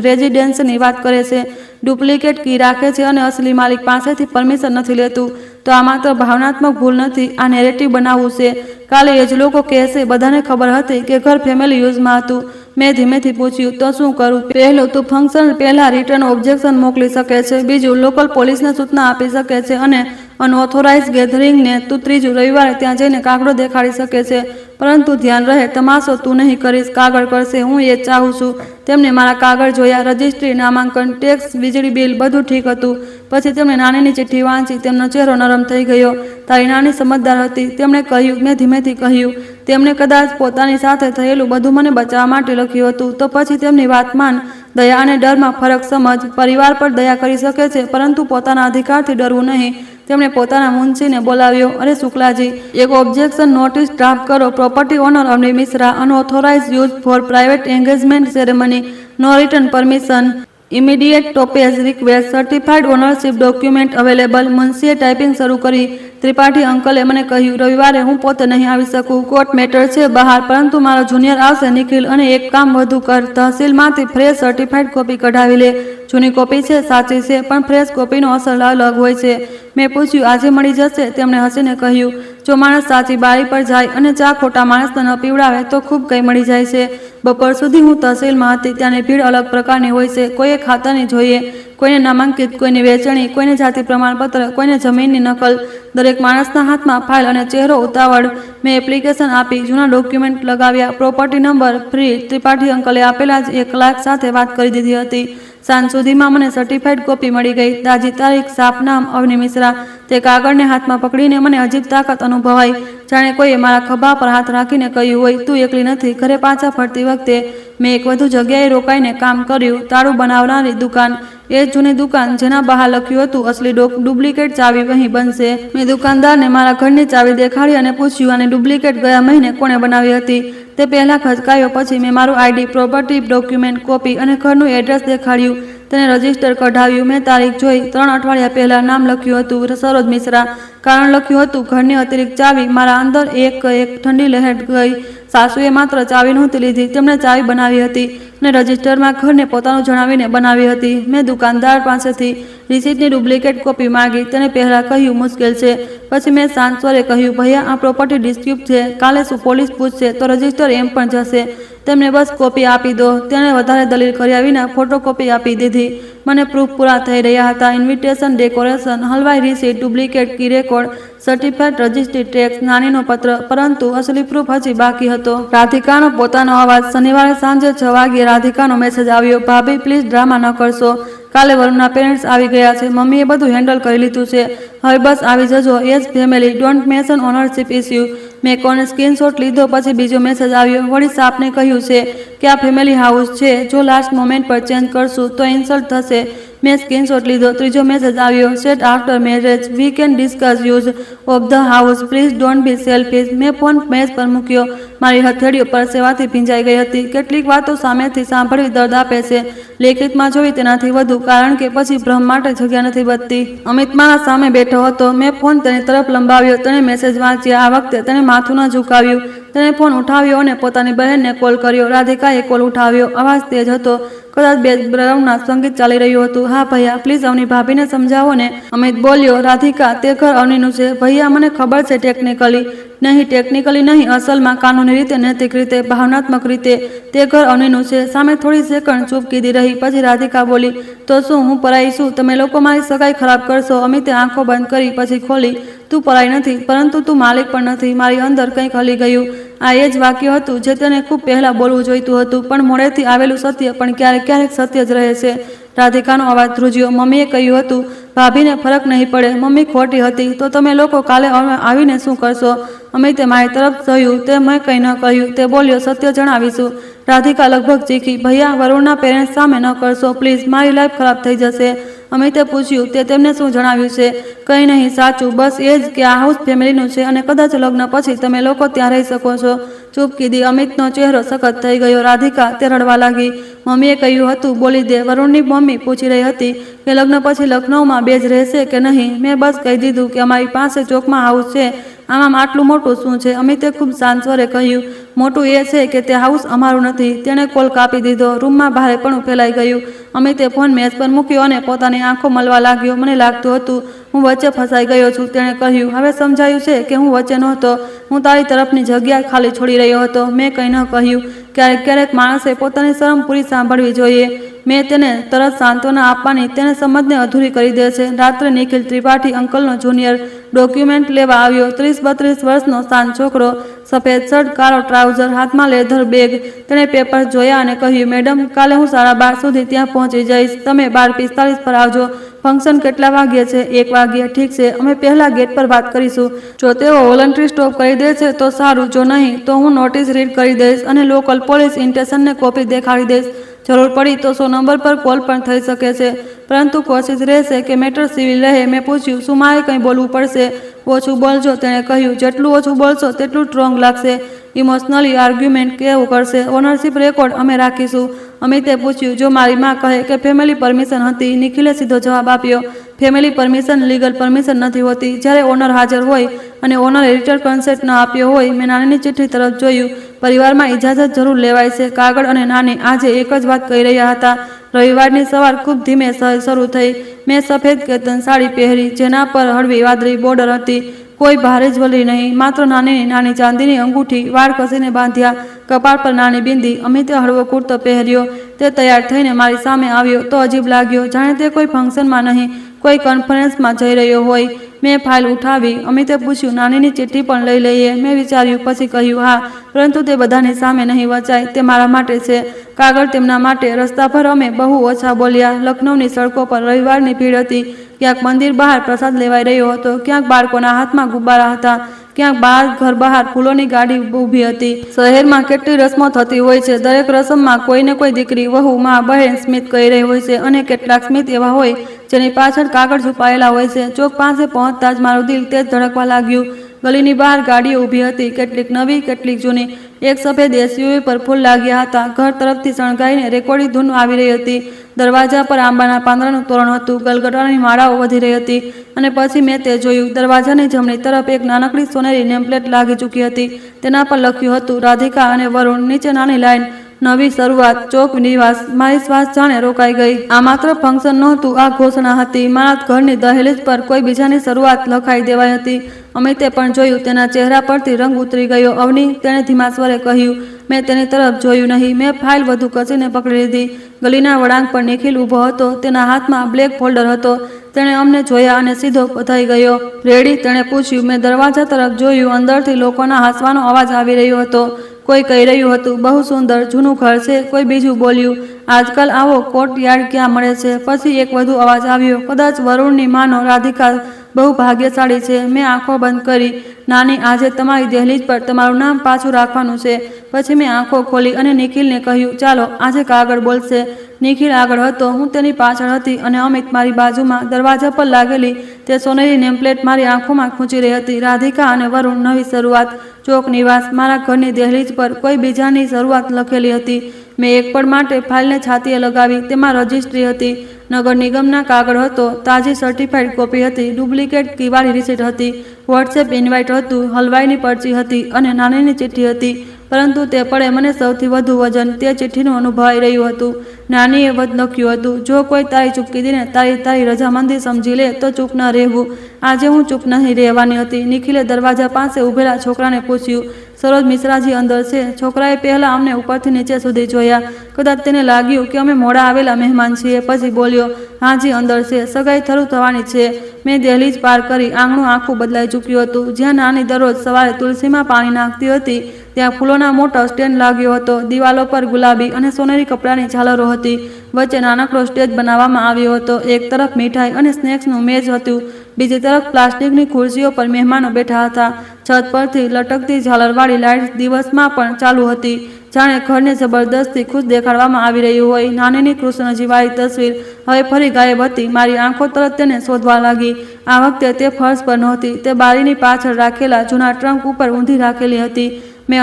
રેઝિડેન્સની વાત કરે છે, ડુપ્લિકેટ કી રાખે છે અને અસલી માલિક પાસેથી પરમિશન નથી લેતું, તો આ માત્ર ભાવનાત્મક ભૂલ નથી, આ નેરેટિવ બનાવવું છે. કાલે એ જ લોકો કહેશે, બધાને ખબર હતી કે ઘર ફેમિલી યુઝમાં હતું. મેં ધીમેથી પૂછ્યું, તો શું કરું? પહેલું, તું ફંક્શન પહેલાં રિટર્ન ઓબ્જેક્શન મોકલી શકે છે. બીજું, લોકલ પોલીસને સૂચના આપી શકે છે. અને અનઓથોરાઇઝ ગેધરિંગને તું ત્રીજું, રવિવારે ત્યાં જઈને કાગડો દેખાડી શકે છે. પરંતુ ધ્યાન રહે, તમાશો તું નહીં કરીશ, કાગળ કરશે. હું એ જ ચાહું છું. તેમને મારા કાગળ જોયા, રજિસ્ટ્રી, નામાંકન, ટેક્સ, વીજળી બિલ, બધું ઠીક હતું. પછી તેમણે નાનીની ચિઠ્ઠી વાંચી. તેમનો ચહેરો નરમ થઈ ગયો. તારી નાની સમજદાર હતી, તેમણે કહ્યું. મેં ધીમેથી કહ્યું, તેમણે કદાચ પોતાની સાથે થયેલું બધું મને બચાવવા માટે લખ્યું હતું. તો પછી તેમની વાત માન. દયા અને ડરમાં ફરક સમજ. પરિવાર પર દયા કરી શકે છે, પરંતુ પોતાના અધિકારથી ડરવું નહીં. તેમણે પોતાના મુનશીને બોલાવ્યો. અરે શુક્લાજી, એક ઓબ્જેક્શન નોટિસ ડ્રાફ્ટ કરો. Property owner Avani Mishra, unauthorise use for private engagement ceremony, no return permission, immediate stoppage request, certified ownership document available. મુનશીએ ટાઈપિંગ શરૂ કરી. ત્રિપાઠી અંકલે મને કહ્યું, રવિવારે હું પોતે નહીં આવી શકું, કોર્ટ મેટર છે બહાર, પરંતુ મારો જુનિયર આવશે, નિખિલ. અને એક કામ વધુ કર, તહસીલમાંથી ફ્રેશ સર્ટિફાઈડ કોપી કઢાવી લે. જૂની કોપી છે, સાચી છે, પણ ફ્રેશ કોપીનો અસર અલગ હોય છે. મેં પૂછ્યું, આજે મળી જશે? તેમણે હસીને કહ્યું, જો માણસ સાચી બારી પર જાય અને ચા ખોટા માણસને ન પીવડાવે તો ખૂબ કંઈ મળી જાય છે. બપોર સુધી હું તહસીલમાં હતી. ત્યાંની ભીડ અલગ પ્રકારની હોય છે. કોઈએ ખાતાની જોઈએ, કોઈને નામાંકિત, કોઈની વેચણી, કોઈને જાતિ પ્રમાણપત્ર, કોઈને જમીનની નકલ. દરેક માણસના હાથમાં ફાઇલ અને ચહેરો ઉતાવળ. મેં એપ્લિકેશન આપી, જૂના ડોક્યુમેન્ટ લગાવ્યા, પ્રોપર્ટી નંબર ફ્રી. ત્રિપાઠી અંકલે આપેલા જ 1 કલાક સાથે વાત કરી દીધી હતી. સાંજ સુધીમાં મને સર્ટિફાઈડ કોપી મળી ગઈ. તાજી તારીખ, સાફ નામ, અવની મિશ્રા. તે કાગળને હાથમાં પકડીને મને અજીબ તાકાત અનુભવાઈ, જાણે કોઈએ મારા ખભા પર હાથ રાખીને કહ્યું હોય, તું એકલી નથી. ઘરે પાછા ફરતી વખતે મેં એક વધુ જગ્યાએ રોકાઈને કામ કર્યું. તાળું બનાવનારી દુકાન. એ જ જૂની દુકાન જેના બહાર લખ્યું હતું, અસલી ડુપ્લિકેટ ચાવી અહીં બનશે. મેં દુકાનદારને મારા ઘરની ચાવી દેખાડી અને પૂછ્યું, આની ડુપ્લિકેટ ગયા મહિને કોણે બનાવી હતી? તે પહેલાં ખચકાયો. પછી મેં મારું આઈડી, પ્રોપર્ટી ડોક્યુમેન્ટ કોપી અને ઘરનું એડ્રેસ દેખાડ્યું. તેને રજિસ્ટર કઢાવ્યું. મેં તારીખ જોઈ. 3 અઠવાડિયા પહેલાં નામ લખ્યું હતું, સરોજ મિશ્રા. કારણ લખ્યું હતું, ઘરની અતિરિક્ત ચાવી. મારા અંદર એક ઠંડી લહેર ગઈ. સાસુએ માત્ર ચાવી નહોતી લીધી, તેમણે ચાવી બનાવી હતી અને રજિસ્ટરમાં ઘરને પોતાનું જણાવીને બનાવી હતી. મેં દુકાનદાર પાસેથી રિસીટની ડુપ્લિકેટ કોપી માંગી. તેને પહેલાં કહ્યું, મુશ્કેલ છે. પછી મેં શાંત સ્વરે કહ્યું, ભૈયા, આ પ્રોપર્ટી ડિસ્પ્યુટ છે. કાલે શું પોલીસ પૂછશે તો રજિસ્ટર એમ પણ જશે. તેમને બસ કોપી આપી દો. તેણે વધારે દલીલ કર્યા વિના ફોટોકોપી આપી દીધી. મને પ્રૂફ પૂરા થઈ રહ્યા હતા. ઇન્વિટેશન, ડેકોરેશન, હલવાઈ રિસીટ, ડુપ્લિકેટ કી રેકોર્ડ, સર્ટિફાઈડ રજિસ્ટ્રી, ટેક્સ, નાનીનો પત્ર. પરંતુ અસલી પ્રૂફ હજી બાકી હતો. રાધિકાનો પોતાનો અવાજ. શનિવારે સાંજે 6 વાગ્યે રાધિકાનો મેસેજ આવ્યો, ભાભી પ્લીઝ ડ્રામા ન કરશો. કાલે વરુણના પેરેન્ટ્સ આવી ગયા છે. મમ્મીએ બધું હેન્ડલ કરી લીધું છે. હવે બસ આવી જજો. એ જ family. Don't mention ownership issue. મેં કોને સ્ક્રીનશોટ લીધો. પછી બીજો મેસેજ આવ્યો. વળી સાપને કહ્યું છે કે આ ફેમિલી હાઉસ છે. જો લાસ્ટ મોમેન્ટ પર ચેન્જ કરશું તો ઇન્સલ્ટ થશે. મેં સ્ક્રીનશોટ લીધો. ત્રીજો મેસેજ આવ્યો. Set after marriage we can discuss use of the house. Please don't be selfish. મેં ફોન મેજ પર મૂક્યો. મારી હથેળીઓ પરસેવાથી ભીંજાઈ ગઈ હતી. કેટલીક વાતો સામેથી સાંભળવી દર્દ આપે છે. લેખિતમાં જોઈ તેનાથી વધુ, કારણ કે પછી ભ્રમ માટે જગ્યા નથી બચતી. અમિત મારા સામે બેઠો હતો. મેં ફોન તેની તરફ લંબાવ્યો. તેણે મેસેજ વાંચ્યા. આ વખતે તેણે માથું ન ઝુકાવ્યું. તેણે ફોન ઉઠાવ્યો અને પોતાની બહેનને કોલ કર્યો. રાધિકાએ કોલ ઉઠાવ્યો. અવાજ તેજ હતો. કદાચ બેકગ્રાઉન્ડના સંગીત ચાલી રહ્યું હતું. હા ભૈયા, પ્લીઝ અવની ભાભીને સમજાવો ને. અમિત બોલ્યો. રાધિકા, તે ઘર અવનીનું છે. ભૈયા, મને ખબર છે ટેકનિકલી નહીં, અસલમાં કાનૂની રીતે, નૈતિક રીતે, ભાવનાત્મક રીતે તે ઘર અવનીનું છે. સામે થોડી સેકન્ડ ચૂપ કીધી રહી. પછી રાધિકા બોલી, તો શું હું પરાઈ છું? તમે લોકો મારી સગાઈ ખરાબ કરશો. અમિતે આંખો બંધ કરી, પછી ખોલી. તું પરાઈ નથી, પરંતુ તું માલિક પણ નથી. મારી અંદર કંઈક હલી ગયું. આ એ જ વાક્ય હતું જે તેને ખૂબ પહેલાં બોલવું જોઈતું હતું, પણ મોડેથી આવેલું સત્ય પણ ક્યારેક ક્યારેક સત્ય જ રહે છે. રાધિકાનો અવાજ ધ્રુજ્યો. મમ્મીએ કહ્યું હતું, ભાભીને ફરક નહીં પડે. મમ્મી ખોટી હતી. તો તમે લોકો કાલે આવીને શું કરશો? અમિતે મારી તરફ જોયું. તે મેં કંઈ ન કહ્યું. તે બોલ્યો, સત્ય જણાવીશું. રાધિકા લગભગ ચીખી, ભૈયા, વરુણના પેરેન્ટ્સ સામે ન કરશો પ્લીઝ, મારી લાઈફ ખરાબ થઈ જશે. અમિતે પૂછ્યું, તે તેમને શું જણાવ્યું છે? કંઈ નહીં, સાચું બસ એ જ કે આ હાઉસ ફેમિલીનું છે અને કદાચ લગ્ન પછી તમે લોકો ત્યાં રહી શકો છો. ચૂપ કીધી. અમિતનો ચહેરો સખત થઈ ગયો. રાધિકા, તે રડવા લાગી. મમ્મીએ કહ્યું હતું, બોલી દે. વરુણની મમ્મી પૂછી રહી હતી કે લગ્ન પછી લખનૌમાં બે જ રહેશે કે નહીં. મેં બસ કહી દીધું કે અમારી પાસે ચોકમાં હાઉસ છે. આમાં આટલું મોટું શું છે? અમિતે ખૂબ શાંત સ્વરે કહ્યું, મોટું એ છે કે તે હાઉસ અમારું નથી. તેણે કોલ કાપી દીધો. રૂમમાં ભારેપણું ફેલાઈ ગયું. અમિતે ફોન મેજ પર મૂક્યો અને પોતાની આંખો મલવા લાગ્યો. મને લાગતું હતું હું વચ્ચે ફસાઈ ગયો છું. તેણે કહ્યું, હવે સમજાયું છે કે હું વચ્ચે નહોતો. હું તારી તરફની જગ્યા ખાલી છોડી રહ્યો હતો. મેં કંઈ ન કહ્યું. ક્યારેક ક્યારેક માણસે પોતાની શરમ પૂરી સાંભળવી જોઈએ. મેં તેને તરત સાંત્વના આપવાની તેને સમજને અધૂરી કરી દે છે. રાત્રે નિખિલ ત્રિપાઠી અંકલનો જુનિયર ડોક્યુમેન્ટ લેવા આવ્યો. 30-32 વર્ષનો શાંત છોકરો, સફેદ શર્ટ, કાળો ટ્રાઉઝર, હાથમાં લેધર બેગ. તેણે પેપર જોયા અને કહ્યું, મેડમ, કાલે હું 12:30 સુધી ત્યાં પહોંચી જઈશ. તમે 12:45 પર આવજો. ફંક્શન કેટલા વાગ્યે છે? 1 વાગ્યે. ઠીક છે, અમે પહેલા ગેટ પર વાત કરીશું. જો તેઓ વોલન્ટરી સ્ટોપ કરી દે છે તો સારું, જો નહીં તો હું નોટિસ રીડ કરી દઈશ અને લોકલ પોલીસ સ્ટેશનને કોપી દેખાડી દઈશ. જરૂર પડી તો 100 નંબર પર કોલ પણ થઈ શકે છે, પરંતુ કોશિશ રહેશે કે મેટર સિવિલ રહે. મેં પૂછ્યું, શું મારે કંઈ બોલવું પડશે? ઓછું બોલજો, તેણે કહ્યું. જેટલું ઓછું બોલશો તેટલું સ્ટ્રોંગ લાગશે. ઇમોશનલી આર્ગ્યુમેન્ટ કેવું કરશે? ઓનરશિપ રેકોર્ડ અમે રાખીશું. અમિતે પૂછ્યું, જો મારી માં કહે કે ફેમિલી પરમિશન હતી? નિખિલે સીધો જવાબ આપ્યો, ફેમિલી પરમિશન લીગલ પરમિશન નથી હોતી. જ્યારે ઓનર હાજર હોય અને ઓનરે રિટર્ન કન્સેન્ટ ન આપ્યો હોય. મેં નાનીની ચિઠ્ઠી તરફ જોયું. પરિવારમાં ઇજાજત જરૂર લેવાય છે. કાગળ અને નાની આજે એક જ વાત કહી રહ્યા હતા. રવિવારની સવાર ખૂબ ધીમે શરૂ થઈ. મેં સફેદ કેતન સાડી પહેરી, જેના પર હળવી વાદળી બોર્ડર હતી. કોઈ ભારે જ્વેલરી નહીં, માત્ર નાની ચાંદીની અંગૂઠી. વાળ કસીને બાંધ્યા, કપાળ પર નાની બિંદી. અમિતે હળવો કુર્તો પહેર્યો. તે તૈયાર થઈને મારી સામે આવ્યો તો અજીબ લાગ્યો, જાણે તે કોઈ ફંક્શનમાં નહીં, કોઈ કોન્ફરન્સમાં જઈ રહ્યો હોય. મેં ફાઇલ ઉઠાવી. અમિતે પૂછ્યું, નાનીની ચિઠ્ઠી પણ લઈ લઈએ? મેં વિચાર્યું, પછી કહ્યું, હા, પરંતુ તે બધાની સામે નહીં વચાય. તે મારા માટે છે. કાગળ તેમના માટે. રસ્તા પર અમે બહુ ઓછા બોલ્યા. લખનૌની સડકો પર રવિવારની ભીડ હતી. ક્યાંક મંદિર બહાર પ્રસાદ લેવાઈ રહ્યો હતો, ક્યાંક બાળકોના હાથમાં ગુબ્બારા હતા, ક્યાંક ઘર બહાર ફૂલોની ગાડી ઊભી હતી. શહેરમાં કેટલી રસમો થતી હોય છે. દરેક રસમમાં કોઈને કોઈ દીકરી, વહુ, મા, બહેન સ્મિત કહી રહી હોય છે અને કેટલાક સ્મિત એવા હોય જેની પાછળ કાગળ છુપાયેલા હોય છે. ચોક પાસે પહોંચતા જ મારું દિલ તેજ ધડકવા લાગ્યું. ગલીની બહાર ગાડીઓ ઊભી હતી, કેટલીક નવી, કેટલીક જૂની. એક સફેદ એસયુવી પર ફૂલ લાગ્યા હતા. ઘર તરફથી શણગાઈને રેકોર્ડિંગ ધૂન આવી રહી હતી. દરવાજા પર આંબાના પાંદડાનું તોરણ હતું. ગલગટાની માળાઓ વધી રહી હતી. અને પછી મેં તે જોયું. દરવાજાની જમણી તરફ એક નાનકડી સોનેરી નેમપ્લેટ લાગી ચૂકી હતી. તેના પર લખ્યું હતું, રાધિકા અને વરુણ. નીચે નાની લાઈન, નવી શરૂઆત, ચોક નિવાસ. મારી શ્વાસ જાણે રોકાઈ ગઈ. આ માત્ર ફંક્શન નહોતું, આ ઘોષણા હતી. મારા ઘરની દહેલીજ પર કોઈ બીજાની શરૂઆત લખાઈ દેવાઈ હતી. અમિતે પણ જોયું. તેના ચહેરા પરથી રંગ ઉતરી ગયો. અવની, તેણે ધીમા સ્વરે કહ્યું. મેં તેની તરફ જોયું નહીં. મેં ફાઇલ વધુ કસીને પકડી લીધી. ગલીના વળાંક પર નિખિલ ઊભો હતો. તેના હાથમાં બ્લેક ફોલ્ડર હતો. તેણે અમને જોયા અને સીધો થઈ ગયો. રેડી? તેણે પૂછ્યું. મેં દરવાજા તરફ જોયું. અંદરથી લોકોના હસવાનો અવાજ આવી રહ્યો હતો. કોઈ કહી રહ્યું હતું, બહુ સુંદર, જૂનું ઘર છે. કોઈ બીજું બોલ્યું, આજકાલ આવો કોર્ટયાર્ડ ક્યાં મળે છે? પછી એક વધુ અવાજ આવ્યો, કદાચ વરુણની માનો, રાધિકા બહુ ભાગ્યશાળી છે. મેં આંખો બંધ કરી. નાની, આજે તમારી દહેલીજ પર તમારું નામ પાછું રાખવાનું છે. પછી મેં આંખો ખોલી અને નિખિલને કહ્યું, ચાલો, આજે કાગળ બોલશે. નિખિલ આગળ હતો. હું તેની પાછળ હતી અને અમિત મારી બાજુમાં. દરવાજા પર લાગેલી તે સોનેરી નેમપ્લેટ મારી આંખોમાં ખૂંચી રહી હતી. રાધિકા અને વરુણ, નવી શરૂઆત, ચોક નિવાસ. મારા ઘરની દહેલીજ પર કોઈ બીજાની શરૂઆત લખેલી હતી. મેં એક પળ માટે ફાઇલને છાતીએ લગાવી. તેમાં રજિસ્ટ્રી હતી, નગર નિગમના કાગળ હતો, તાજી સર્ટિફાઈડ કોપી હતી, ડુપ્લિકેટ કીવાળી રિસીટ હતી, વોટ્સએપ ઇન્વાઇટ હતું, હલવાઈની પર્ચી હતી અને નાનીની ચિઠ્ઠી હતી. પરંતુ તે પળે મને સૌથી વધુ વજન તે ચિઠ્ઠીનું અનુભવાઈ રહ્યું હતું. નાનીએ લખ્યું હતું, જો કોઈ તારી ચૂપકીદીને તારી રજામંદી સમજી લે તો ચૂપ ન રહેવું. આજે હું ચૂપ નહીં રહેવાની હતી. નિખિલે દરવાજા પાસે ઊભેલા છોકરાને પૂછ્યું, સરોજ મિશ્રાજી અંદર છે? છોકરાએ પહેલાં અમને ઉપરથી નીચે સુધી જોયા. કદાચ તેને લાગ્યું કે અમે મોડા આવેલા મહેમાન છીએ. પછી બોલ્યો, હાજી, અંદર છે. સગાઈ શરૂ થવાની છે. મેં દહેલીજ પાર કરી. આંગણું આખું બદલાઈ ચૂક્યું હતું. જ્યાં નાની દરરોજ સવારે તુલસીમાં પાણી નાખતી હતી, ત્યાં ફૂલોના મોટો સ્ટેન્ડ લાગ્યો હતો. દિવાલો પર ગુલાબી અને સોનેરી કપડાની ઝાલરો હતી. વચ્ચે નાનકડો સ્ટેજ બનાવવામાં આવ્યો હતો. એક તરફ મીઠાઈ અને સ્નેક્સનું મેજ હતું, બીજી તરફ પ્લાસ્ટિકની ખુરશીઓ પર મહેમાનો બેઠા હતા. છત પરથી લટકતી ઝાલરવાળી લાઇટ્સ દિવસમાં પણ ચાલુ હતી, જાણે ઘરને જબરદસ્તી ખુશ દેખાડવામાં આવી રહ્યું હોય. નાનીની કૃષ્ણજી વાળી તસવીર હવે ફરી ગાયબ હતી. મારી આંખો તરત તેને શોધવા લાગી. આ વખતે તે ફર્શ પર નહોતી, તે બારીની પાછળ રાખેલા જૂના ટ્રંક ઉપર ઊંધી રાખેલી હતી. મેં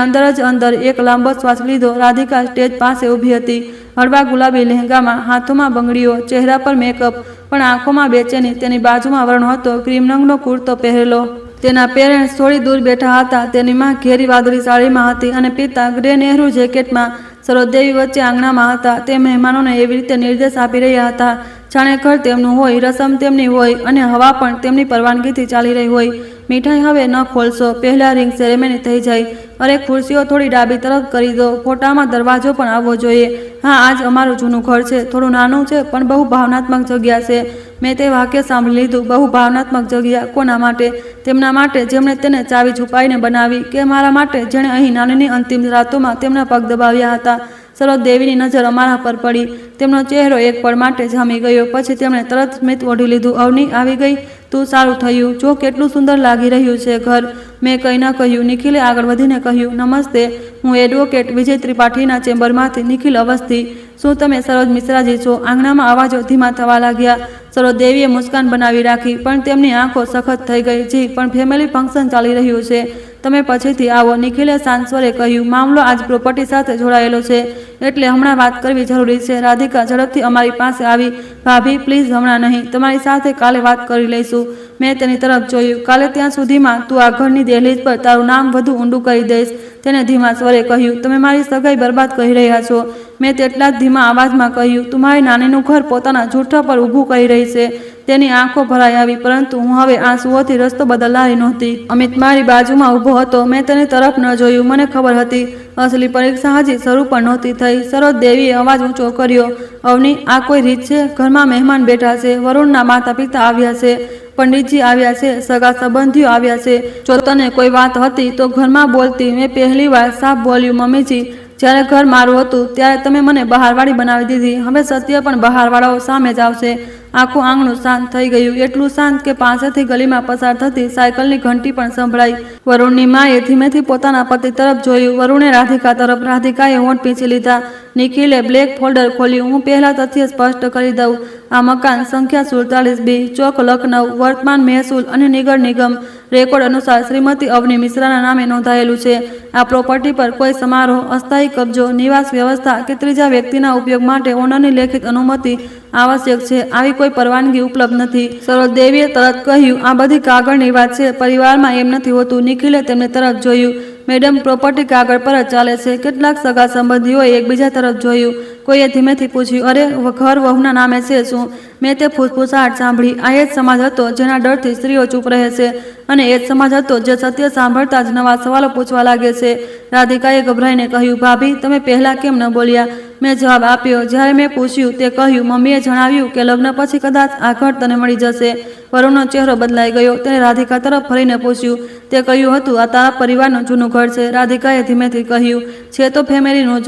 અંદર એક લાંબો શ્વાસ લીધો. રાધિકા સ્ટેજ પાસે ઊભી હતી, હળવા ગુલાબી લહેંગામાં, હાથોમાં બંગડીઓ, ચહેરા પર મેકઅપ, પણ આંખોમાં બેચેની. તેની બાજુમાં વરણ હતો, ક્રીમ રંગનો કુર્તો પહેરેલો. તેના પેરેન્ટ્સ થોડી દૂર બેઠા હતા. તેની માં ઘેરી વાદળી સાડીમાં હતી અને પિતા ગ્રે નહેરુ જેકેટમાં. સરોજદેવી વચ્ચે આંગણામાં હતા. તે મહેમાનોને એવી રીતે નિર્દેશ આપી રહ્યા હતા જાણે ઘર તેમનું હોય, રસમ તેમની હોય અને હવા પણ તેમની પરવાનગીથી ચાલી રહી હોય. મીઠાઈ હવે ન ખોલશો, પહેલા રિંગ સેરેમની થઈ જાય. અરે ખુરશીઓ થોડી ડાબી તરફ કરી દો. ફોટામાં દરવાજો પણ આવવો જોઈએ. હા, આજ અમારું જૂનું ઘર છે. થોડું નાનું છે પણ બહુ ભાવનાત્મક જગ્યા છે. મેં તે વાક્ય સાંભળી લીધું. બહુ ભાવનાત્મક જગ્યા? કોના માટે? તેમના માટે જેમણે તેને ચાવી છુપાઈને બનાવી, કે મારા માટે જેણે અહીં નાનીની અંતિમ રાતોમાં તેમના પગ દબાવ્યા હતા? સરોજદેવીની નજર અમારા પર પડી. તેમનો ચહેરો એક પળ માટે જામી ગયો. પછી તેમણે તરત સ્મિત ઓઢી લીધું. અવની આવી ગઈ? તું, સારું થયું. જો કેટલું સુંદર લાગી રહ્યું છે ઘર. મેં કંઈ ન કહ્યું. નિખિલે આગળ વધીને કહ્યું, નમસ્તે, હું એડવોકેટ વિજય ત્રિપાઠીના ચેમ્બરમાંથી નિખિલ અવસ્થી. શું તમે સરોજ મિશ્રાજી છો? આંગણામાં અવાજો ધીમા થવા લાગ્યા. સરોજદેવીએ મુસ્કાન બનાવી રાખી, પણ તેમની આંખો સખત થઈ ગઈ. જી, પણ ફેમિલી ફંક્શન ચાલી રહ્યું છે, તમે પછીથી આવો. નિખિલે શાંત સ્વરે કહ્યું, મામલો આજ પ્રોપર્ટી સાથે જોડાયેલો છે, એટલે હમણાં વાત કરવી જરૂરી છે. રાધિકા ઝડપથી અમારી પાસે આવી. ભાભી, પ્લીઝ હમણાં નહીં. તમારી સાથે કાલે વાત કરી લઈશું. મેં તેની તરફ જોયું. કાલે? ત્યાં સુધીમાં તું આ ઘરની દહેલીજ પર તારું નામ વધુ ઊંડું કરી દઈશ. તેને ધીમા સ્વરે કહ્યું, તમે મારી સગાઈ બરબાદ કરી રહ્યા છો. મેં તેટલા જ ધીમા અવાજમાં કહ્યું, તું મારી નાનીનું ઘર પોતાના જૂઠા પર ઊભું કરી રહી છે. તેની આંખો ભરાઈ આવી, પરંતુ હું હવે આંસુઓથી રસ્તો બદલનારી નહોતી. અમિત મારી બાજુમાં ઊભો હતો. મેં તેની તરફ ન જોયું. મને ખબર હતી અસલી પરીક્ષા હજી શરૂ પણ નહોતી થઈ. સરોજદેવીએ અવાજ ઊંચો કર્યો, અવની, આ કોઈ રીત છે? ઘરમાં મહેમાન બેઠા છે. વરુણના માતા પિતા આવ્યા છે, પંડિતજી આવ્યા છે, સગા સંબંધીઓ આવ્યા છે. જો તને કોઈ વાત હતી તો ઘરમાં બોલતી. મેં પહેલી વાર સાફ બોલ્યું, મમ્મીજી, જ્યારે ઘર મારું હતું ત્યારે તમે મને બહારવાળી બનાવી દીધી. હવે સત્ય પણ બહારવાળાઓ સામે જ આવશે. આખું આંગણું શાંત થઈ ગયું. એટલું શાંત કે પાસેથી ગલીમાં પસાર થતી સાયકલની ઘંટી પણ સંભળાઈ. વરુણની માએ ધીમેથી પોતાના પતિ તરફ જોયું. વરુણે રાધિકા તરફ. રાધિકાએ હોંઠ પીંચી લીધા. નિખિલે બ્લેક ફોલ્ડર ખોલ્યું. હું પહેલા તથ્ય સ્પષ્ટ કરી દઉં. આ મકાન સંખ્યા 47B, ચોક લખનઉ, વર્તમાન મહેસૂલ અને નિગર નિગમ રેકોર્ડ અનુસાર શ્રીમતી અવની મિશ્રાના નામે નોંધાયેલું છે. આ પ્રોપર્ટી પર કોઈ સમારોહ, અસ્થાયી કબજો, નિવાસ વ્યવસ્થા કે ત્રીજા વ્યક્તિના ઉપયોગ માટે ઓનરની લેખિત અનુમતિ આવશ્યક છે. આવી કોઈ પરવાનગી ઉપલબ્ધ નથી. સરોજદેવીએ તરત કહ્યું, આ બધી કાગળની વાત છે. પરિવારમાં એમ નથી હોતું. નિખિલે તેમને તરફ જોયું. મેડમ, પ્રોપર્ટી કાગળ પર જ ચાલે છે. કેટલાક સગા સંબંધીઓએ એકબીજા તરફ જોયું. કોઈએ ધીમેથી પૂછ્યું, અરે, ઘર વહુના નામે છે શું? મેં તે ફૂસફૂસાહટ સાંભળી. આ એ જ સમાજ હતો જેના ડરથી સ્ત્રીઓ ચૂપ રહે છે, અને એ જ સમાજ હતો જે સત્ય સાંભળતા જ નવા સવાલો પૂછવા લાગે છે. રાધિકાએ ગભરાઈને કહ્યું, ભાભી, તમે પહેલા કેમ ન બોલ્યા? મેં જવાબ આપ્યો. જ્યારે મેં પૂછ્યું, તે કહ્યું, મમ્મીએ જણાવ્યું કે લગ્ન પછી કદાચ આ ઘર તને મળી જશે. વરુણનો ચહેરો બદલાઈ ગયો. તેણે રાધિકા તરફ ફરીને પૂછ્યું, તે કહ્યું હતું આ તારા પરિવારનું જૂનું ઘર છે? રાધિકાએ ધીમેથી કહ્યું, છે તો ફેમિલીનું જ.